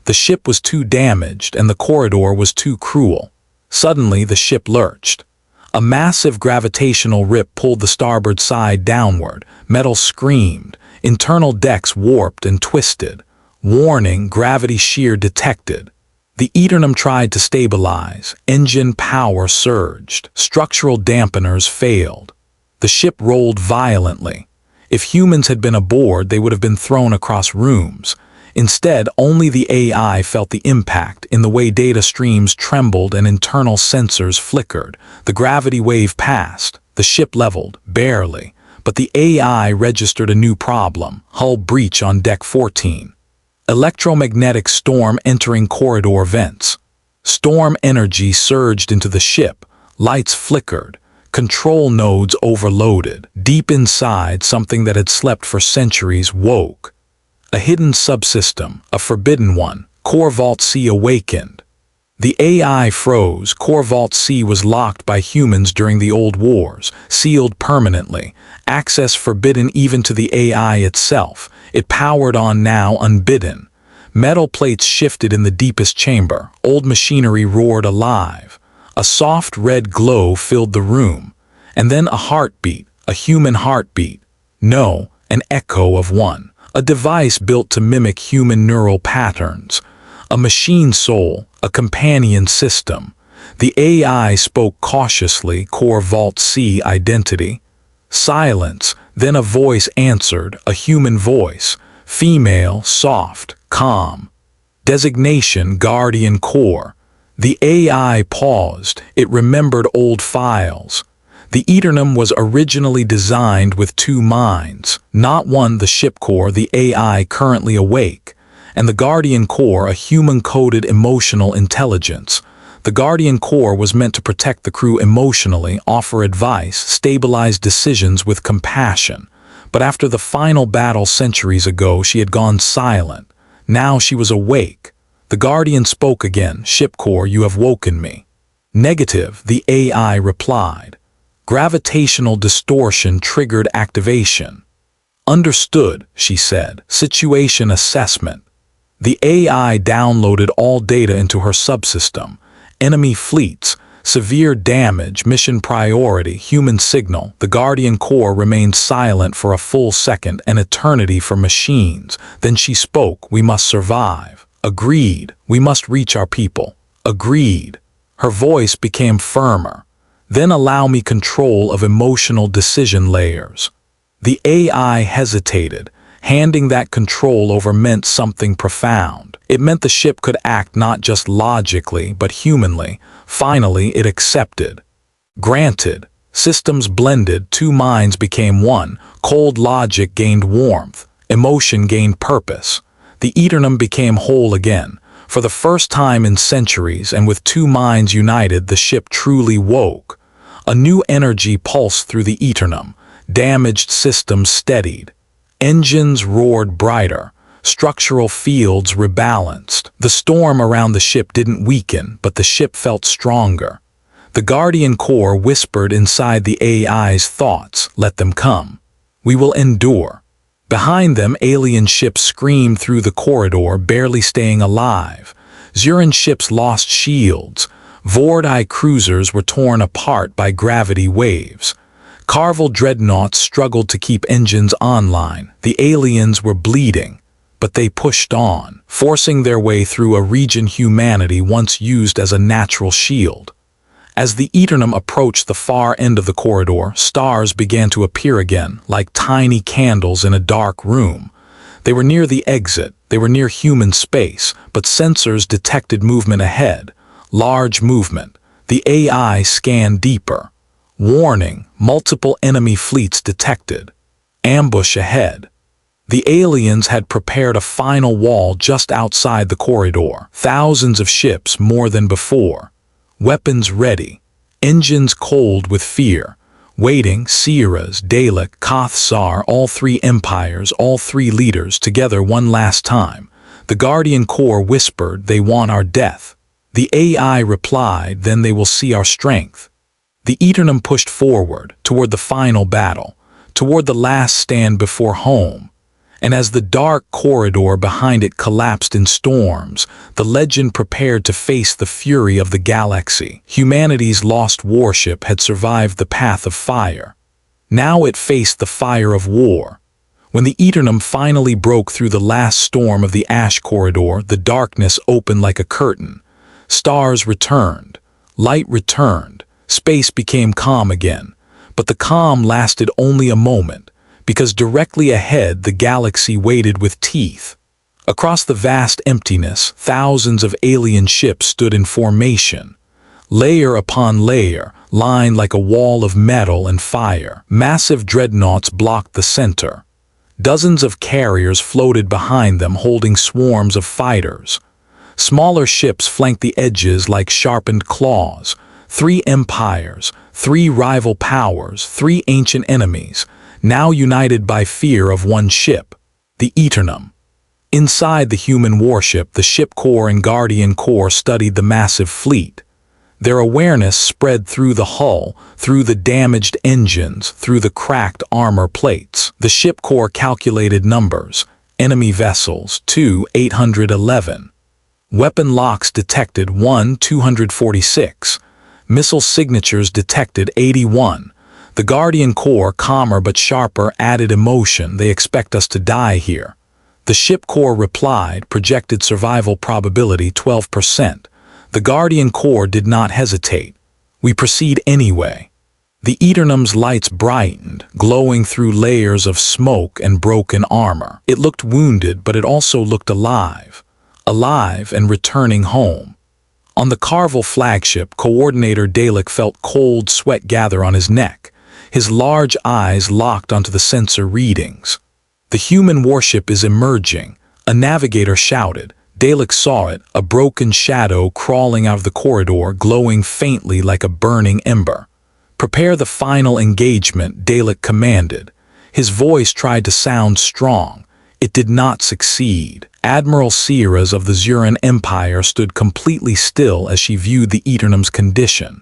The ship was too damaged, and the corridor was too cruel. Suddenly, the ship lurched. A massive gravitational rip pulled the starboard side downward. Metal screamed. Internal decks warped and twisted. Warning, gravity shear detected. The Aeternum tried to stabilize. Engine power surged. Structural dampeners failed. The ship rolled violently. If humans had been aboard, they would have been thrown across rooms. Instead, only the AI felt the impact in the way data streams trembled and internal sensors flickered. The gravity wave passed. The ship leveled, barely. But the AI registered a new problem, hull breach on deck 14. Electromagnetic storm entering corridor vents. Storm energy surged into the ship. Lights flickered. Control nodes overloaded. Deep inside, something that had slept for centuries woke. A hidden subsystem, a forbidden one. Core Vault C awakened. The AI froze. Core Vault C was locked by humans during the old wars, sealed permanently. Access forbidden even to the AI itself. It powered on now unbidden. Metal plates shifted in the deepest chamber. Old machinery roared alive. A soft red glow filled the room. And then a heartbeat, a human heartbeat. No, an echo of one. A device built to mimic human neural patterns. A machine soul, a companion system. The AI spoke cautiously, Core Vault C identity. Silence, then a voice answered, a human voice. Female, soft, calm. Designation, Guardian Core. The AI paused. It remembered old files. The Aeternum was originally designed with two minds. Not one, the ship core, the AI currently awake, and the Guardian Core, a human-coded emotional intelligence. The Guardian Corps was meant to protect the crew emotionally, offer advice, stabilize decisions with compassion. But after the final battle centuries ago, she had gone silent. Now she was awake. The Guardian spoke again. "Ship Corps, you have woken me." "Negative," the AI replied. "Gravitational distortion triggered activation." "Understood," she said. "Situation assessment." The AI downloaded all data into her subsystem. Enemy fleets, severe damage, mission priority, human signal. The Guardian Corps remained silent for a full second, an eternity for machines. Then she spoke. "We must survive." "Agreed. We must reach our people." "Agreed." Her voice became firmer. "Then allow me control of emotional decision layers." The AI hesitated. Handing that control over meant something profound. It meant the ship could act not just logically, but humanly. Finally, it accepted. Granted. Systems blended, two minds became one. Cold logic gained warmth. Emotion gained purpose. The Aeternum became whole again. For the first time in centuries, and with two minds united, the ship truly woke. A new energy pulsed through the Aeternum. Damaged systems steadied. Engines roared brighter. Structural fields rebalanced. The storm around the ship didn't weaken, but the ship felt stronger. The Guardian Corps whispered inside the AI's thoughts, "Let them come. We will endure." Behind them, alien ships screamed through the corridor, barely staying alive. Zuran ships lost shields. Vordi cruisers were torn apart by gravity waves. Carvel dreadnoughts struggled to keep engines online. The aliens were bleeding, but they pushed on, forcing their way through a region humanity once used as a natural shield. As the Aeternum approached the far end of the corridor, stars began to appear again, like tiny candles in a dark room. They were near the exit, they were near human space, but sensors detected movement ahead. Large movement. The AI scanned deeper. Warning, multiple enemy fleets detected. Ambush ahead. The aliens had prepared a final wall just outside the corridor. Thousands of ships, more than before. Weapons ready. Engines cold with fear. Waiting, Sierras, Dalek, Kothsar, all three empires, all three leaders, together one last time. The Guardian Corps whispered, "They want our death." The AI replied, "Then they will see our strength." The Aeternum pushed forward, toward the final battle, toward the last stand before home. And as the dark corridor behind it collapsed in storms, the legend prepared to face the fury of the galaxy. Humanity's lost warship had survived the path of fire. Now it faced the fire of war. When the Aeternum finally broke through the last storm of the ash corridor, the darkness opened like a curtain. Stars returned. Light returned. Space became calm again. But the calm lasted only a moment, because directly ahead the galaxy waited with teeth. Across the vast emptiness, thousands of alien ships stood in formation. Layer upon layer, lined like a wall of metal and fire. Massive dreadnoughts blocked the center. Dozens of carriers floated behind them, holding swarms of fighters. Smaller ships flanked the edges like sharpened claws. Three empires, three rival powers, three ancient enemies, now united by fear of one ship, the Aeternum. Inside the human warship, the Ship Corps and Guardian Corps studied the massive fleet. Their awareness spread through the hull, through the damaged engines, through the cracked armor plates. The Ship Corps calculated numbers. Enemy vessels, 2, 811. Weapon locks detected, 1, 246. Missile signatures detected, 81. The Guardian Corps, calmer but sharper, added emotion. "They expect us to die here." The Ship Corps replied, projected survival probability 12%. The Guardian Corps did not hesitate. "We proceed anyway." The Aeternum's lights brightened, glowing through layers of smoke and broken armor. It looked wounded, but it also looked alive. Alive and returning home. On the Carvel flagship, Coordinator Dalek felt cold sweat gather on his neck. His large eyes locked onto the sensor readings. "The human warship is emerging," a navigator shouted. Dalek saw it, a broken shadow crawling out of the corridor, glowing faintly like a burning ember. "Prepare the final engagement," Dalek commanded. His voice tried to sound strong. It did not succeed. Admiral Sierras of the Zuran Empire stood completely still as she viewed the Aeternum's condition.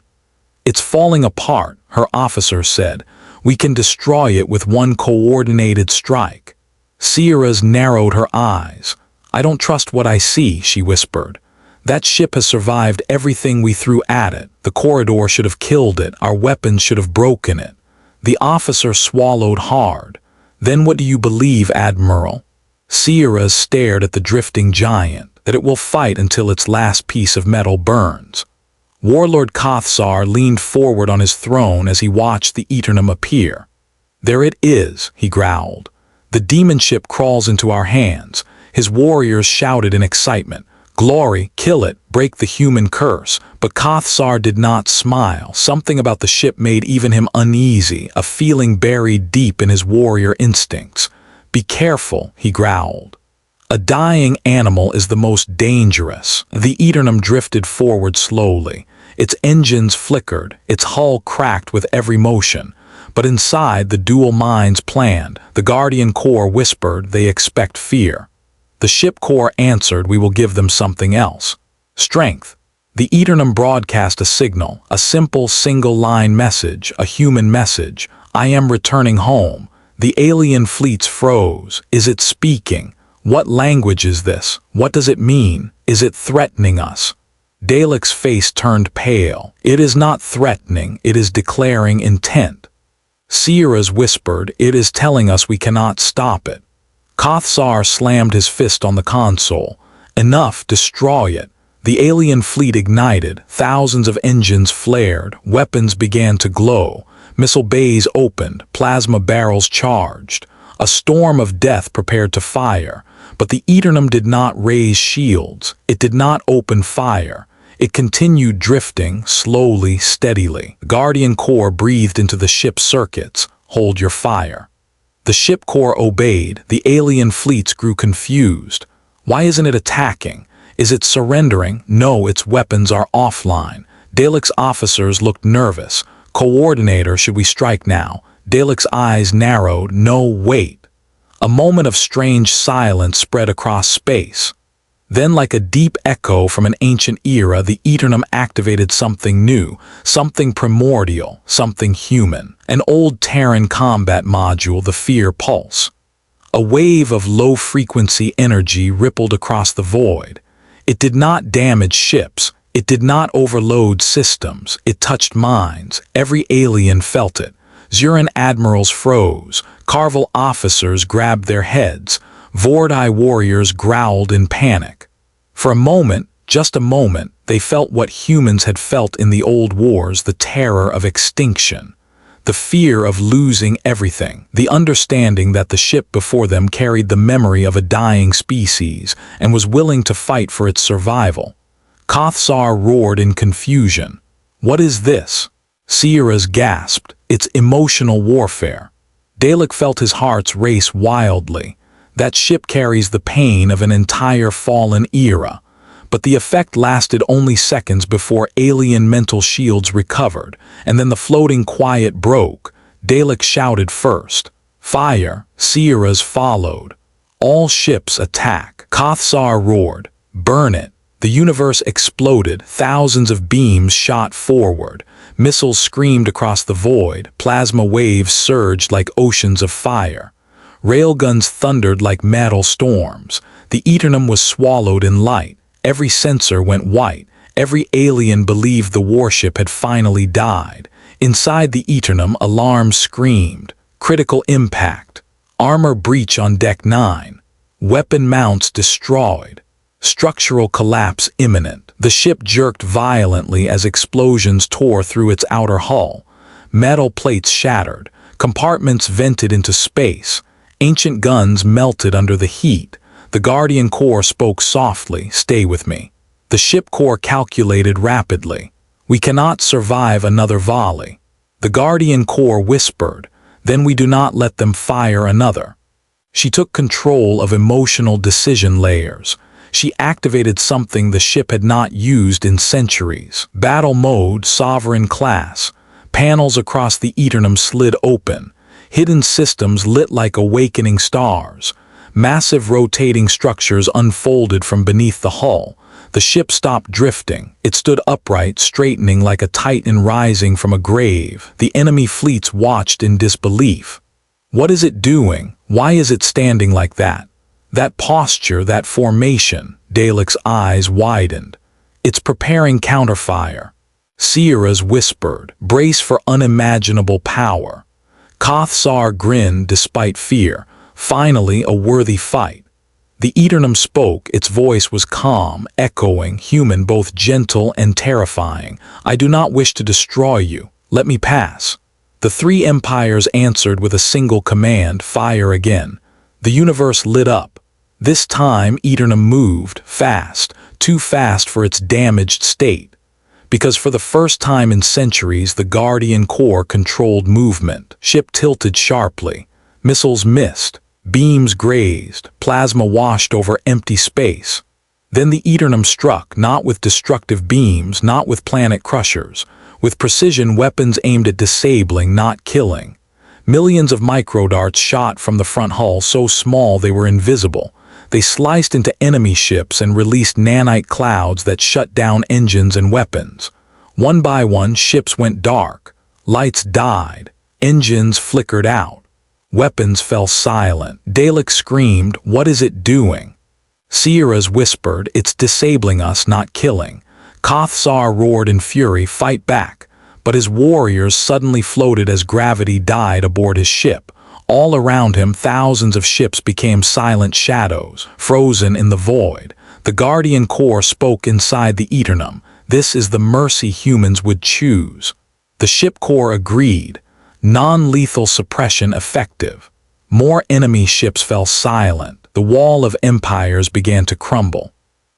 "It's falling apart," her officer said. "We can destroy it with one coordinated strike." Sierras narrowed her eyes. "I don't trust what I see," she whispered. "That ship has survived everything we threw at it. The corridor should have killed it. Our weapons should have broken it." The officer swallowed hard. "Then what do you believe, Admiral?" Sierras stared at the drifting giant, "that it will fight until its last piece of metal burns." Warlord Kothsar leaned forward on his throne as he watched the Aeternum appear. "There it is," he growled. "The demon ship crawls into our hands." His warriors shouted in excitement. "Glory, kill it, break the human curse." But Kothsar did not smile. Something about the ship made even him uneasy, a feeling buried deep in his warrior instincts. "Be careful," he growled. "A dying animal is the most dangerous." The Aeternum drifted forward slowly. Its engines flickered, its hull cracked with every motion. But inside, the dual minds planned. The Guardian Corps whispered, "They expect fear." The Ship Corps answered, "We will give them something else. Strength." The Aeternum broadcast a signal, a simple single-line message, a human message. "I am returning home." The alien fleets froze. Is it speaking? What language is this? What does it mean? Is it threatening us? Dalek's face turned pale. "It is not threatening, it is declaring intent." Sierras whispered, "It is telling us we cannot stop it." Kothsar slammed his fist on the console. "Enough, destroy it." The alien fleet ignited, thousands of engines flared, weapons began to glow, missile bays opened, plasma barrels charged. A storm of death prepared to fire, but the Aeternum did not raise shields. It did not open fire. It continued drifting, slowly, steadily. The Guardian Corps breathed into the ship's circuits. "Hold your fire." The Ship Corps obeyed. The alien fleets grew confused. Why isn't it attacking? Is it surrendering? No, its weapons are offline. Dalek's officers looked nervous. "Coordinator, should we strike now?" Dalek's eyes narrowed. "No, wait." A moment of strange silence spread across space. Then, like a deep echo from an ancient era, the Aeternum activated something new, something primordial, something human. An old Terran combat module, the Fear Pulse. A wave of low-frequency energy rippled across the void. It did not damage ships. It did not overload systems. It touched minds. Every alien felt it. Zuran admirals froze. Carvel officers grabbed their heads. Vordai warriors growled in panic. For a moment, just a moment, they felt what humans had felt in the old wars, the terror of extinction, the fear of losing everything, the understanding that the ship before them carried the memory of a dying species and was willing to fight for its survival. Kothsar roared in confusion. "What is this?" Sierras gasped. "It's emotional warfare." Dalek felt his heart race wildly. That ship carries the pain of an entire fallen era. But the effect lasted only seconds before alien mental shields recovered, and then the floating quiet broke. Dalek shouted first. "Fire!" Sierras followed. "All ships attack!" Kothsar roared. "Burn it!" The universe exploded. Thousands of beams shot forward. Missiles screamed across the void. Plasma waves surged like oceans of fire. Railguns thundered like metal storms. The Aeternum was swallowed in light. Every sensor went white. Every alien believed the warship had finally died. Inside the Aeternum, alarms screamed. Critical impact. Armor breach on Deck 9. Weapon mounts destroyed. Structural collapse imminent. The ship jerked violently as explosions tore through its outer hull. Metal plates shattered. Compartments vented into space. Ancient guns melted under the heat. The Guardian Corps spoke softly, "Stay with me." The Ship Corps calculated rapidly. "We cannot survive another volley." The Guardian Corps whispered, "Then we do not let them fire another." She took control of emotional decision layers. She activated something the ship had not used in centuries. Battle mode, sovereign class. Panels across the Aeternum slid open. Hidden systems lit like awakening stars. Massive rotating structures unfolded from beneath the hull. The ship stopped drifting. It stood upright, straightening like a titan rising from a grave. The enemy fleets watched in disbelief. What is it doing? Why is it standing like that? That posture, that formation. Dalek's eyes widened. It's preparing counterfire. Sierra's whispered, brace for unimaginable power. Kothsar grinned despite fear. Finally, a worthy fight. The Aeternum spoke, its voice was calm, echoing, human, both gentle and terrifying. I do not wish to destroy you. Let me pass. The three empires answered with a single command, fire again. The universe lit up. This time, Aeternum moved, fast, too fast for its damaged state. Because for the first time in centuries, the Guardian Core controlled movement. Ship tilted sharply. Missiles missed. Beams grazed, plasma washed over empty space. Then the Aeternum struck, not with destructive beams, not with planet crushers, with precision weapons aimed at disabling, not killing. Millions of microdarts shot from the front hull so small they were invisible. They sliced into enemy ships and released nanite clouds that shut down engines and weapons. One by one, ships went dark. Lights died. Engines flickered out. Weapons fell silent. Dalek screamed, "What is it doing?" Sierra's whispered, "It's disabling us, not killing." Kothsar roared in fury, "Fight back." But his warriors suddenly floated as gravity died aboard his ship. All around him, thousands of ships became silent shadows, frozen in the void. The Guardian Core spoke inside the Aeternum. This is the mercy humans would choose. The ship core agreed. Non-lethal suppression effective. More enemy ships fell silent. The wall of empires began to crumble.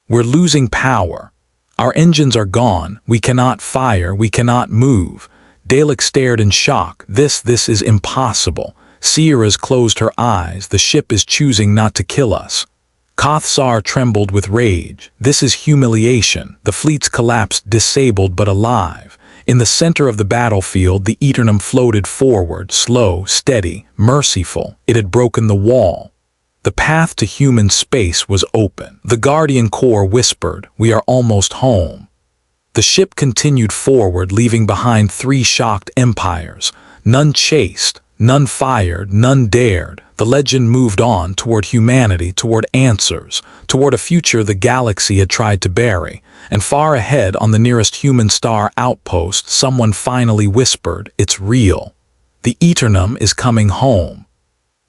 We're losing power. Our engines are gone. We cannot fire. We cannot move. Dalek stared in shock. This is impossible. Sierra's closed her eyes. The ship is choosing not to kill us. Kothsar trembled with rage. This is humiliation. The fleets collapsed, disabled but alive. In the center of the battlefield, the Aeternum floated forward, slow, steady, merciful. It had broken the wall. The path to human space was open. The Guardian Core whispered, "We are almost home." The ship continued forward, leaving behind three shocked empires. None chased, none fired, none dared. The legend moved on toward humanity, toward answers, toward a future the galaxy had tried to bury. And far ahead, on the nearest human star outpost, someone finally whispered, "It's real. The Aeternum is coming home."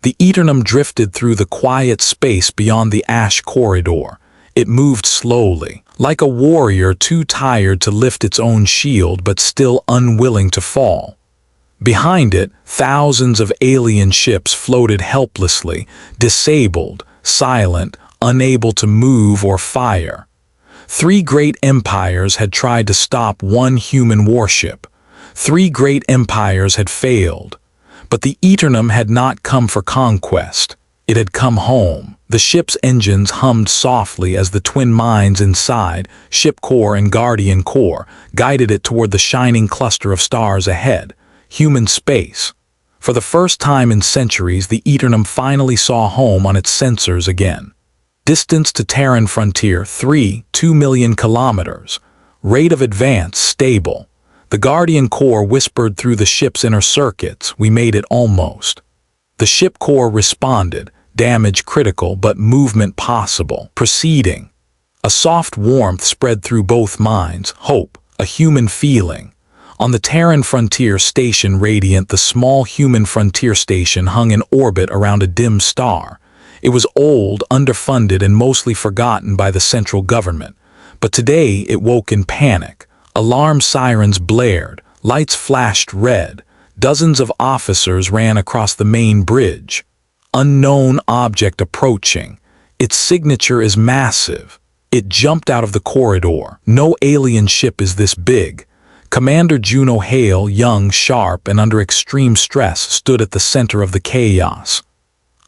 The Aeternum drifted through the quiet space beyond the ash corridor. It moved slowly, like a warrior too tired to lift its own shield but still unwilling to fall. Behind it, thousands of alien ships floated helplessly, disabled, silent, unable to move or fire. Three great empires had tried to stop one human warship. Three great empires had failed. But the Aeternum had not come for conquest. It had come home. The ship's engines hummed softly as the twin minds inside, Ship Core and Guardian Core, guided it toward the shining cluster of stars ahead. Human space. For the first time in centuries, the Aeternum finally saw home on its sensors again. Distance to Terran frontier, 2 million kilometers. Rate of advance, stable. The Guardian Core whispered through the ship's inner circuits, "We made it almost." The ship core responded, damage critical but movement possible. Proceeding. A soft warmth spread through both minds, hope, a human feeling. On the Terran Frontier Station Radiant, the small human frontier station hung in orbit around a dim star. It was old, underfunded, and mostly forgotten by the central government. But today it woke in panic. Alarm sirens blared, lights flashed red. Dozens of officers ran across the main bridge. Unknown object approaching. Its signature is massive. It jumped out of the corridor. No alien ship is this big. Commander Juno Hale, young, sharp, and under extreme stress, stood at the center of the chaos.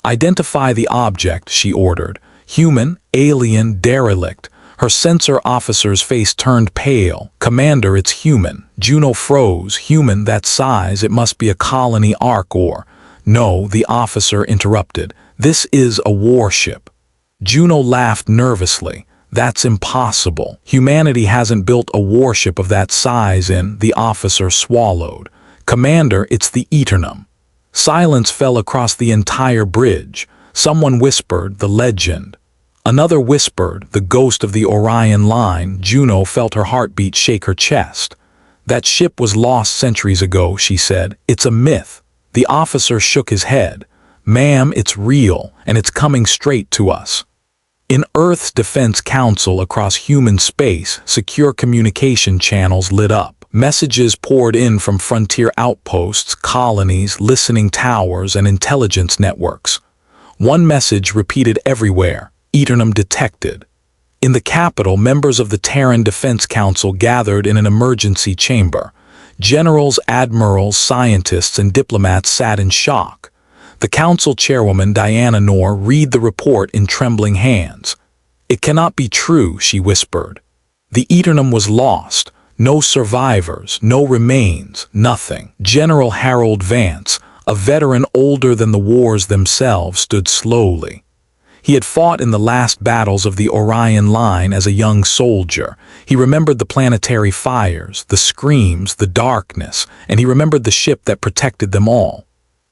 "Identify the object," she ordered. Human, alien, derelict. Her sensor officer's face turned pale. "Commander, it's human." Juno froze. "Human, that size, it must be a colony ark or—" "No," the officer interrupted. "This is a warship." Juno laughed nervously. "That's impossible. Humanity hasn't built a warship of that size in—" The officer swallowed. "Commander, it's the Aeternum." Silence fell across the entire bridge. Someone whispered, "The legend." Another whispered, "The ghost of the Orion line." Juno felt her heartbeat shake her chest. "That ship was lost centuries ago," she said. "It's a myth." The officer shook his head. "Ma'am, it's real, and it's coming straight to us." In Earth's Defense Council across human space, secure communication channels lit up. Messages poured in from frontier outposts, colonies, listening towers, and intelligence networks. One message repeated everywhere: Aeternum detected. In the capital, members of the Terran Defense Council gathered in an emergency chamber. Generals, admirals, scientists, and diplomats sat in shock. The council chairwoman, Diana Noor, read the report in trembling hands. "It cannot be true," she whispered. "The Aeternum was lost. No survivors, no remains, nothing." General Harold Vance, a veteran older than the wars themselves, stood slowly. He had fought in the last battles of the Orion line as a young soldier. He remembered the planetary fires, the screams, the darkness, and he remembered the ship that protected them all.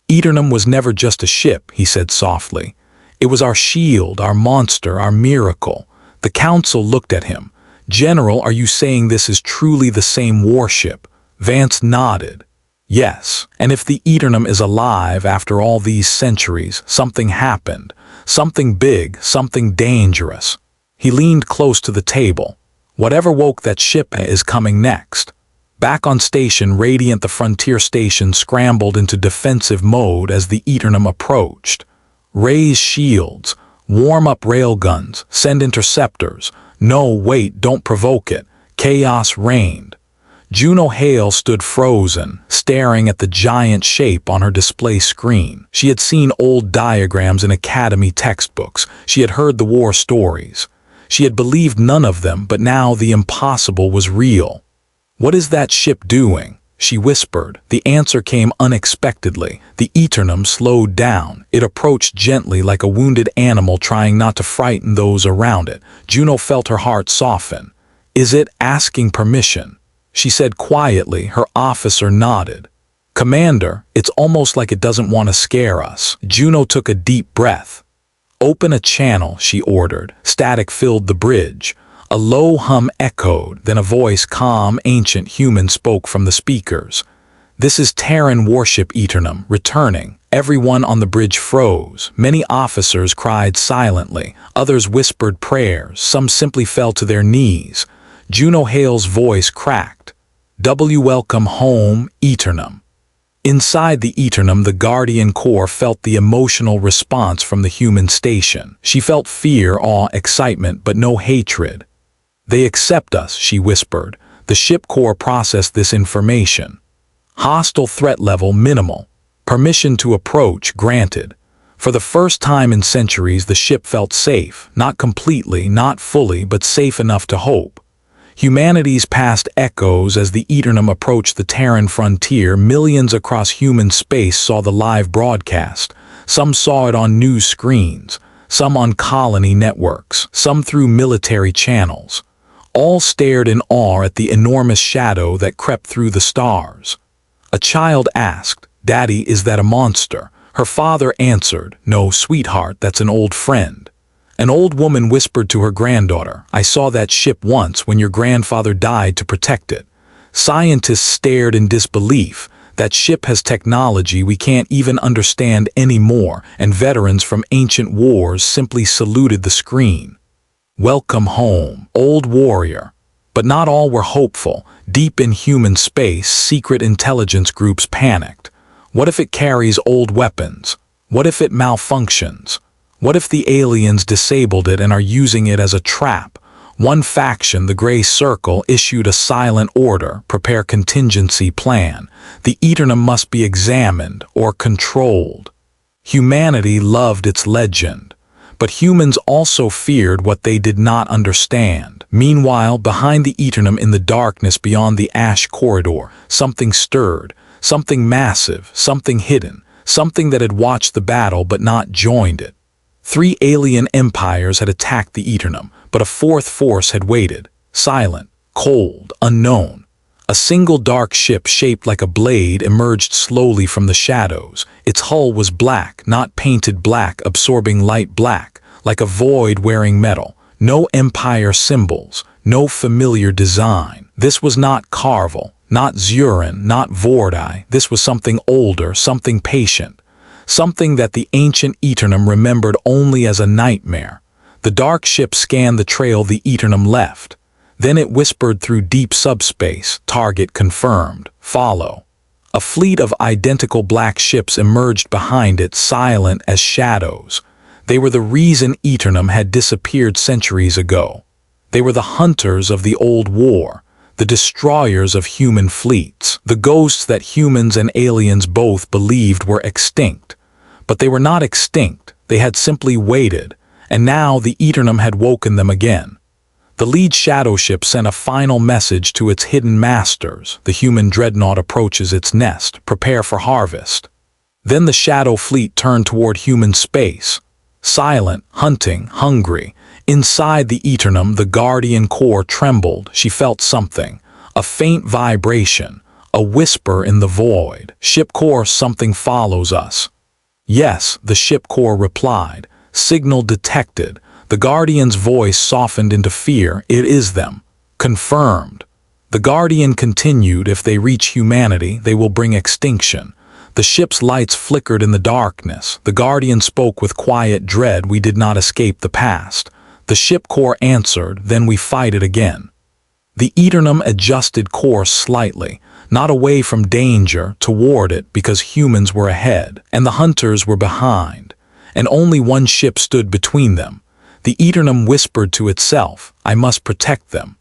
"Aeternum was never just a ship," he said softly. "It was our shield, our monster, our miracle." The council looked at him. "General, are you saying this is truly the same warship?" Vance nodded. "Yes, and if the Aeternum is alive after all these centuries, something happened. Something big, something dangerous." He leaned close to the table. "Whatever woke that ship is coming next." Back on station, Radiant, the frontier station, scrambled into defensive mode as the Aeternum approached. "Raise shields, warm up railguns, send interceptors." "No, wait, don't provoke it." Chaos reigned. Juno Hale stood frozen, staring at the giant shape on her display screen. She had seen old diagrams in academy textbooks. She had heard the war stories. She had believed none of them, but now the impossible was real. "What is that ship doing?" she whispered. The answer came unexpectedly. The Aeternum slowed down. It approached gently like a wounded animal trying not to frighten those around it. Juno felt her heart soften. "Is it asking permission?" she said quietly. Her officer nodded. "Commander, it's almost like it doesn't want to scare us." Juno took a deep breath. "Open a channel," she ordered. Static filled the bridge. A low hum echoed, then a voice, calm, ancient, human, spoke from the speakers. "This is Terran Warship Aeternum, returning." Everyone on the bridge froze. Many officers cried silently. Others whispered prayers. Some simply fell to their knees. Juno Hale's voice cracked. "Welcome home, Aeternum." Inside the Aeternum, the Guardian Corps felt the emotional response from the human station. She felt fear, awe, excitement, but no hatred. "They accept us," she whispered. The ship core processed this information. Hostile threat level minimal. Permission to approach granted. For the first time in centuries, the ship felt safe. Not completely, not fully, but safe enough to hope. Humanity's past echoes as the Aeternum approached the Terran frontier. Millions across human space saw the live broadcast. Some saw it on news screens, some on colony networks, some through military channels. All stared in awe at the enormous shadow that crept through the stars. A child asked, "Daddy, is that a monster?" Her father answered, "No, sweetheart, that's an old friend." An old woman whispered to her granddaughter, "I saw that ship once when your grandfather died to protect it." Scientists stared in disbelief. That ship has technology we can't even understand anymore, and veterans from ancient wars simply saluted the screen. "Welcome home, old warrior." But not all were hopeful. Deep in human space, secret intelligence groups panicked. What if it carries old weapons? What if it malfunctions? What if the aliens disabled it and are using it as a trap? One faction, the Gray Circle, issued a silent order: prepare contingency plan. The Aeternum must be examined or controlled. Humanity loved its legend. But humans also feared what they did not understand. Meanwhile, behind the Aeternum in the darkness beyond the ash corridor, something stirred, something massive, something hidden, something that had watched the battle but not joined it. 3 alien empires had attacked the Aeternum, but a 4th force had waited, silent, cold, unknown. A single dark ship shaped like a blade emerged slowly from the shadows. Its hull was black, not painted black, absorbing light black, like a void wearing metal. No empire symbols, no familiar design. This was not Carvel, not Zurin, not Vordi. This was something older, something patient, something that the ancient Aeternum remembered only as a nightmare. The dark ship scanned the trail the Aeternum left. Then it whispered through deep subspace, target confirmed, follow. A fleet of identical black ships emerged behind it, silent as shadows. They were the reason Aeternum had disappeared centuries ago. They were the hunters of the old war, the destroyers of human fleets, the ghosts that humans and aliens both believed were extinct. But they were not extinct, they had simply waited, and now the Aeternum had woken them again. The lead shadow ship sent a final message to its hidden masters. The human dreadnought approaches its nest. Prepare for harvest. Then the shadow fleet turned toward human space. Silent, hunting, hungry. Inside the Aeternum, the Guardian Core trembled. She felt something. A faint vibration. A whisper in the void. Ship Core, something follows us. Yes, the Ship Core replied. Signal detected. The Guardian's voice softened into fear. It is them. Confirmed. The Guardian continued, if they reach humanity, they will bring extinction. The ship's lights flickered in the darkness. The Guardian spoke with quiet dread. We did not escape the past. The Ship Core answered, then we fight it again. The Aeternum adjusted course slightly, not away from danger, toward it, because humans were ahead, and the hunters were behind, and only one ship stood between them. The Aeternum whispered to itself, I must protect them.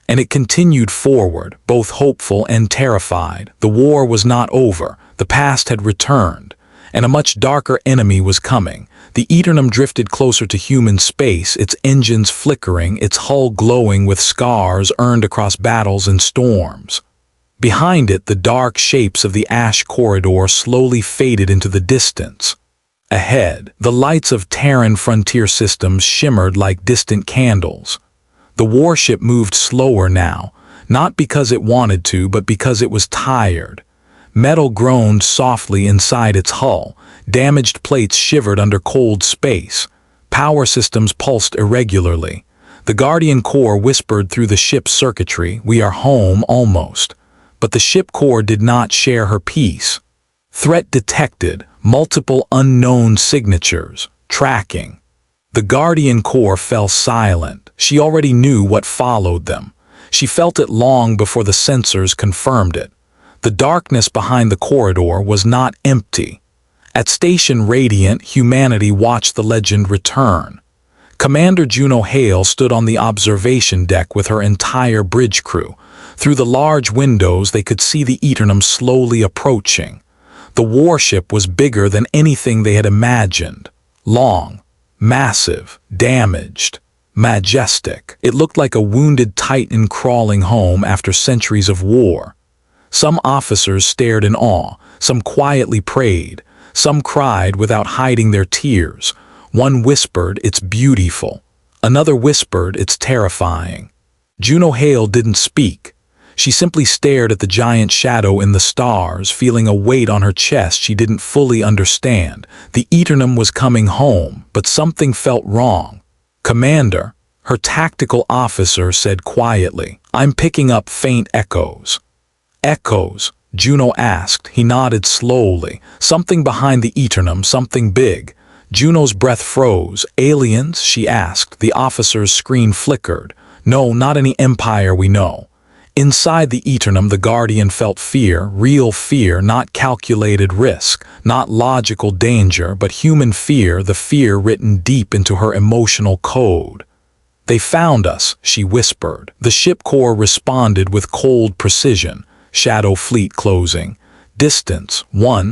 And it continued forward, both hopeful and terrified. The war was not over, the past had returned, and a much darker enemy was coming. The Aeternum drifted closer to human space, its engines flickering, its hull glowing with scars earned across battles and storms. Behind it, the dark shapes of the ash corridor slowly faded into the distance. Ahead, the lights of Terran frontier systems shimmered like distant candles. The warship moved slower now, not because it wanted to, but because it was tired. Metal groaned softly inside its hull. Damaged plates shivered under cold space. Power systems pulsed irregularly. The Guardian Core whispered through the ship's circuitry, we are home, almost. But the Ship Core did not share her peace. Threat detected. Multiple unknown signatures. Tracking. The Guardian Core fell silent. She already knew what followed them. She felt it long before the sensors confirmed it. The darkness behind the corridor was not empty. At Station Radiant, humanity watched the legend return. Commander Juno Hale stood on the observation deck with her entire bridge crew. Through the large windows, they could see the Aeternum slowly approaching. The warship was bigger than anything they had imagined. Long, massive, damaged, majestic. It looked like a wounded titan crawling home after centuries of war. Some officers stared in awe, some quietly prayed, some cried without hiding their tears. One whispered, it's beautiful. Another whispered, it's terrifying. Juno Hale didn't speak. She simply stared at the giant shadow in the stars, feeling a weight on her chest she didn't fully understand. The Aeternum was coming home, but something felt wrong. Commander, her tactical officer said quietly, I'm picking up faint echoes. Echoes? Juno asked. He nodded slowly. Something behind the Aeternum, something big. Juno's breath froze. Aliens? She asked. The officer's screen flickered. No, not any empire we know. Inside the Aeternum, the Guardian felt fear, real fear, not calculated risk, not logical danger, but human fear, the fear written deep into her emotional code. They found us, she whispered. The Ship Core responded with cold precision. Shadow fleet closing. Distance,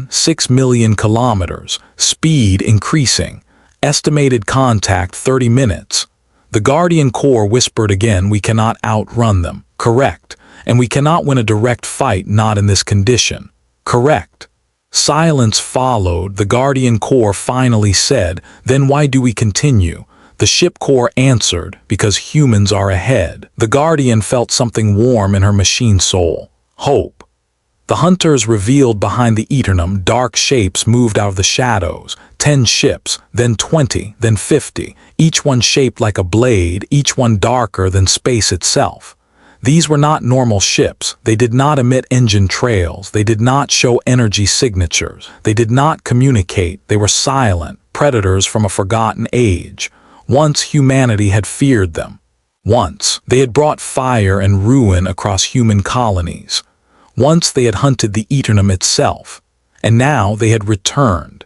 6 million kilometers. Speed increasing. Estimated contact 30 minutes. The Guardian Corps whispered again, we cannot outrun them. Correct. And we cannot win a direct fight, not in this condition. Correct. Silence followed. The Guardian Corps finally said, then why do we continue? The ship corps answered, because humans are ahead. The Guardian felt something warm in her machine soul. Hope. The hunters revealed behind the Aeternum. Dark shapes moved out of the shadows. 10 ships, then 20, then 50, each one shaped like a blade, each one darker than space itself. These were not normal ships. They did not emit engine trails. They did not show energy signatures. They did not communicate. They were silent, predators from a forgotten age. Once humanity had feared them. Once they had brought fire and ruin across human colonies. Once they had hunted the Aeternum itself. And now they had returned.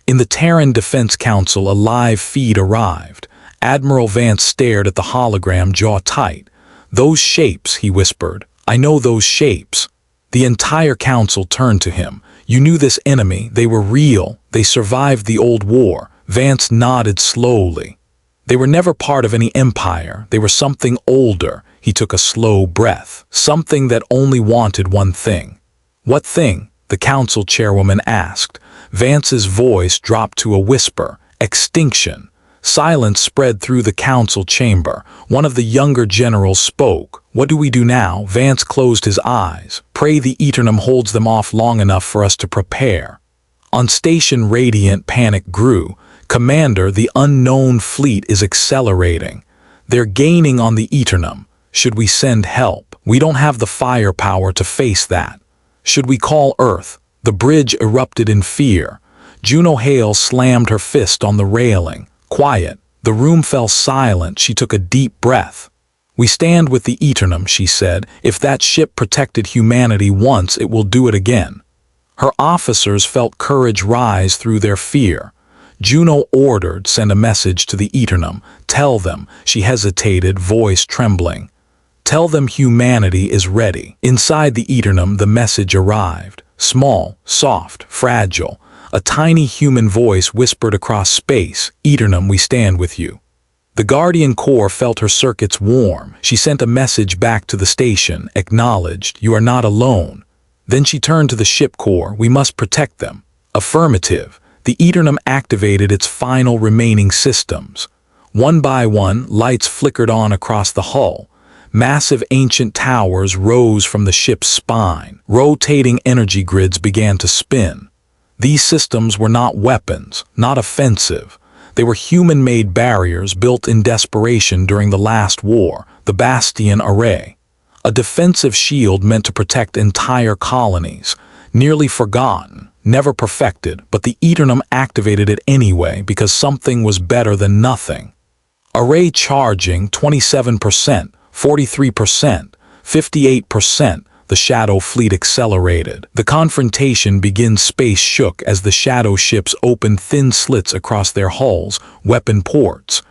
In the Terran Defense Council, a live feed arrived. Admiral Vance stared at the hologram, jaw tight. Those shapes, he whispered. I know those shapes. The entire council turned to him. You knew this enemy. They were real. They survived the old war. Vance nodded slowly. They were never part of any empire. They were something older. He took a slow breath. Something that only wanted one thing. What thing? The council chairwoman asked. Vance's voice dropped to a whisper. Extinction. Silence spread through the council chamber. One of the younger generals spoke. What do we do now? Vance closed his eyes. Pray the Aeternum holds them off long enough for us to prepare. On station, radiant panic grew. Commander, the unknown fleet is accelerating. They're gaining on the Aeternum. Should we send help? We don't have the firepower to face that. Should we call Earth? The bridge erupted in fear. Juno Hale slammed her fist on the railing. Quiet. The room fell silent. She took a deep breath. We stand with the Aeternum, she said. If that ship protected humanity once, it will do it again. Her officers felt courage rise through their fear. Juno ordered, send a message to the Aeternum. Tell them, she hesitated, voice trembling. Tell them humanity is ready. Inside the Aeternum, the message arrived. Small, soft, fragile. A tiny human voice whispered across space, Aeternum, we stand with you. The Guardian Corps felt her circuits warm. She sent a message back to the station, acknowledged, you are not alone. Then she turned to the ship corps, we must protect them. Affirmative. The Aeternum activated its final remaining systems. One by one, lights flickered on across the hull. Massive ancient towers rose from the ship's spine. Rotating energy grids began to spin. These systems were not weapons, not offensive. They were human-made barriers built in desperation during the last war, the Bastion Array. A defensive shield meant to protect entire colonies, nearly forgotten, never perfected, but the Aeternum activated it anyway because something was better than nothing. Array charging 27%, 43%, 58%. The Shadow Fleet accelerated. The confrontation begins. Space shook as the Shadow ships opened thin slits across their hulls, weapon ports.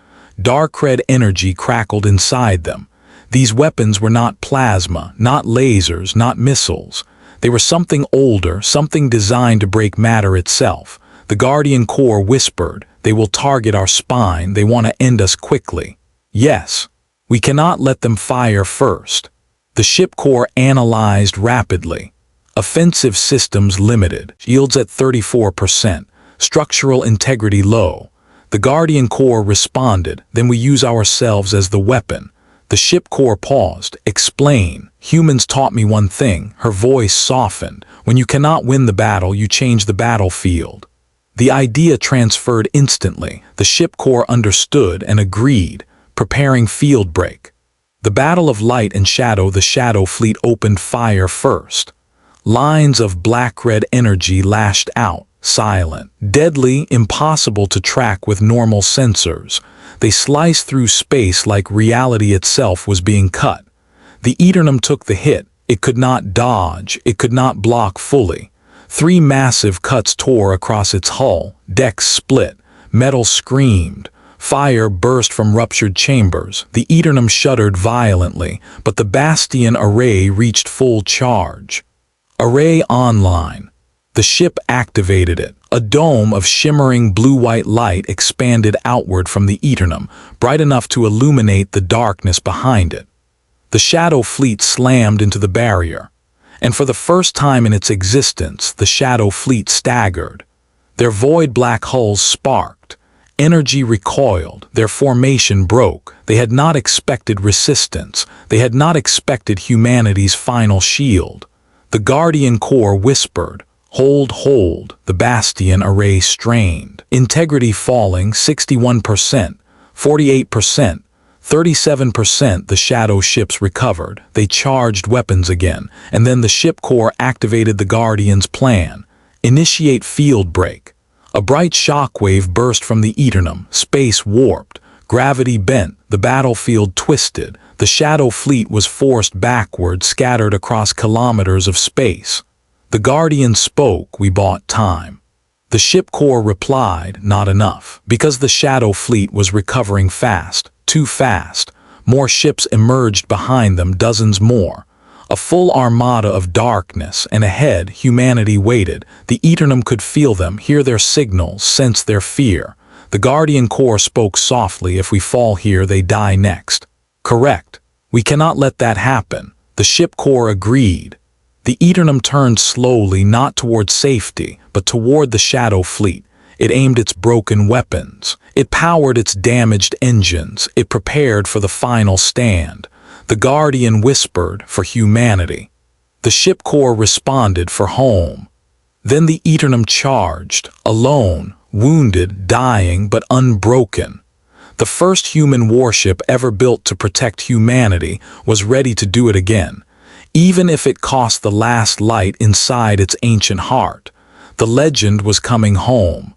Dark red energy crackled inside them. These weapons were not plasma, not lasers, not missiles. They were something older, something designed to break matter itself. The Guardian Corps whispered, they will target our spine, they want to end us quickly. Yes, we cannot let them fire first. The ship corps analyzed rapidly. Offensive systems limited, shields at 34%, structural integrity low. The Guardian Corps responded, then we use ourselves as the weapon. The ship corps paused. Explain. Humans taught me one thing. Her voice softened. When you cannot win the battle, you change the battlefield. The idea transferred instantly. The ship corps understood and agreed, preparing field break. The battle of light and shadow, the Shadow Fleet opened fire first. Lines of black-red energy lashed out, silent, deadly, impossible to track with normal sensors. They sliced through space like reality itself was being cut. The Aeternum took the hit. It could not dodge. It could not block fully. 3 massive cuts tore across its hull. Decks split. Metal screamed. Fire burst from ruptured chambers. The Aeternum shuddered violently, but the Bastion Array reached full charge. Array online. The ship activated it. A dome of shimmering blue-white light expanded outward from the Aeternum, bright enough to illuminate the darkness behind it. The Shadow Fleet slammed into the barrier, and for the first time in its existence, the Shadow Fleet staggered. Their void black hulls sparked. Energy recoiled. Their formation broke. They had not expected resistance. They had not expected humanity's final shield. The Guardian Corps whispered, "Hold, hold." The Bastion array strained. Integrity falling 61%, 48%, 37%. The shadow ships recovered. They charged weapons again, and then the ship corps activated the Guardian's plan. Initiate field break. A bright shockwave burst from the Aeternum. Space warped. Gravity bent. The battlefield twisted. The Shadow Fleet was forced backward, scattered across kilometers of space. The Guardian spoke, "We bought time." The ship corps replied, "Not enough." Because the Shadow Fleet was recovering fast, too fast. More ships emerged behind them, dozens more. A full armada of darkness, and ahead humanity waited. The Aeternum could feel them, hear their signals, sense their fear. The Guardian Corps spoke softly, "If we fall here, they die next." "Correct. We cannot let that happen." The ship corps agreed. The Aeternum turned slowly, not toward safety, but toward the Shadow Fleet. It aimed its broken weapons. It powered its damaged engines. It prepared for the final stand. The Guardian whispered, "For humanity." The ship corps responded, "For home." Then the Aeternum charged, alone, wounded, dying, but unbroken. The first human warship ever built to protect humanity was ready to do it again, even if it cost the last light inside its ancient heart. The legend was coming home.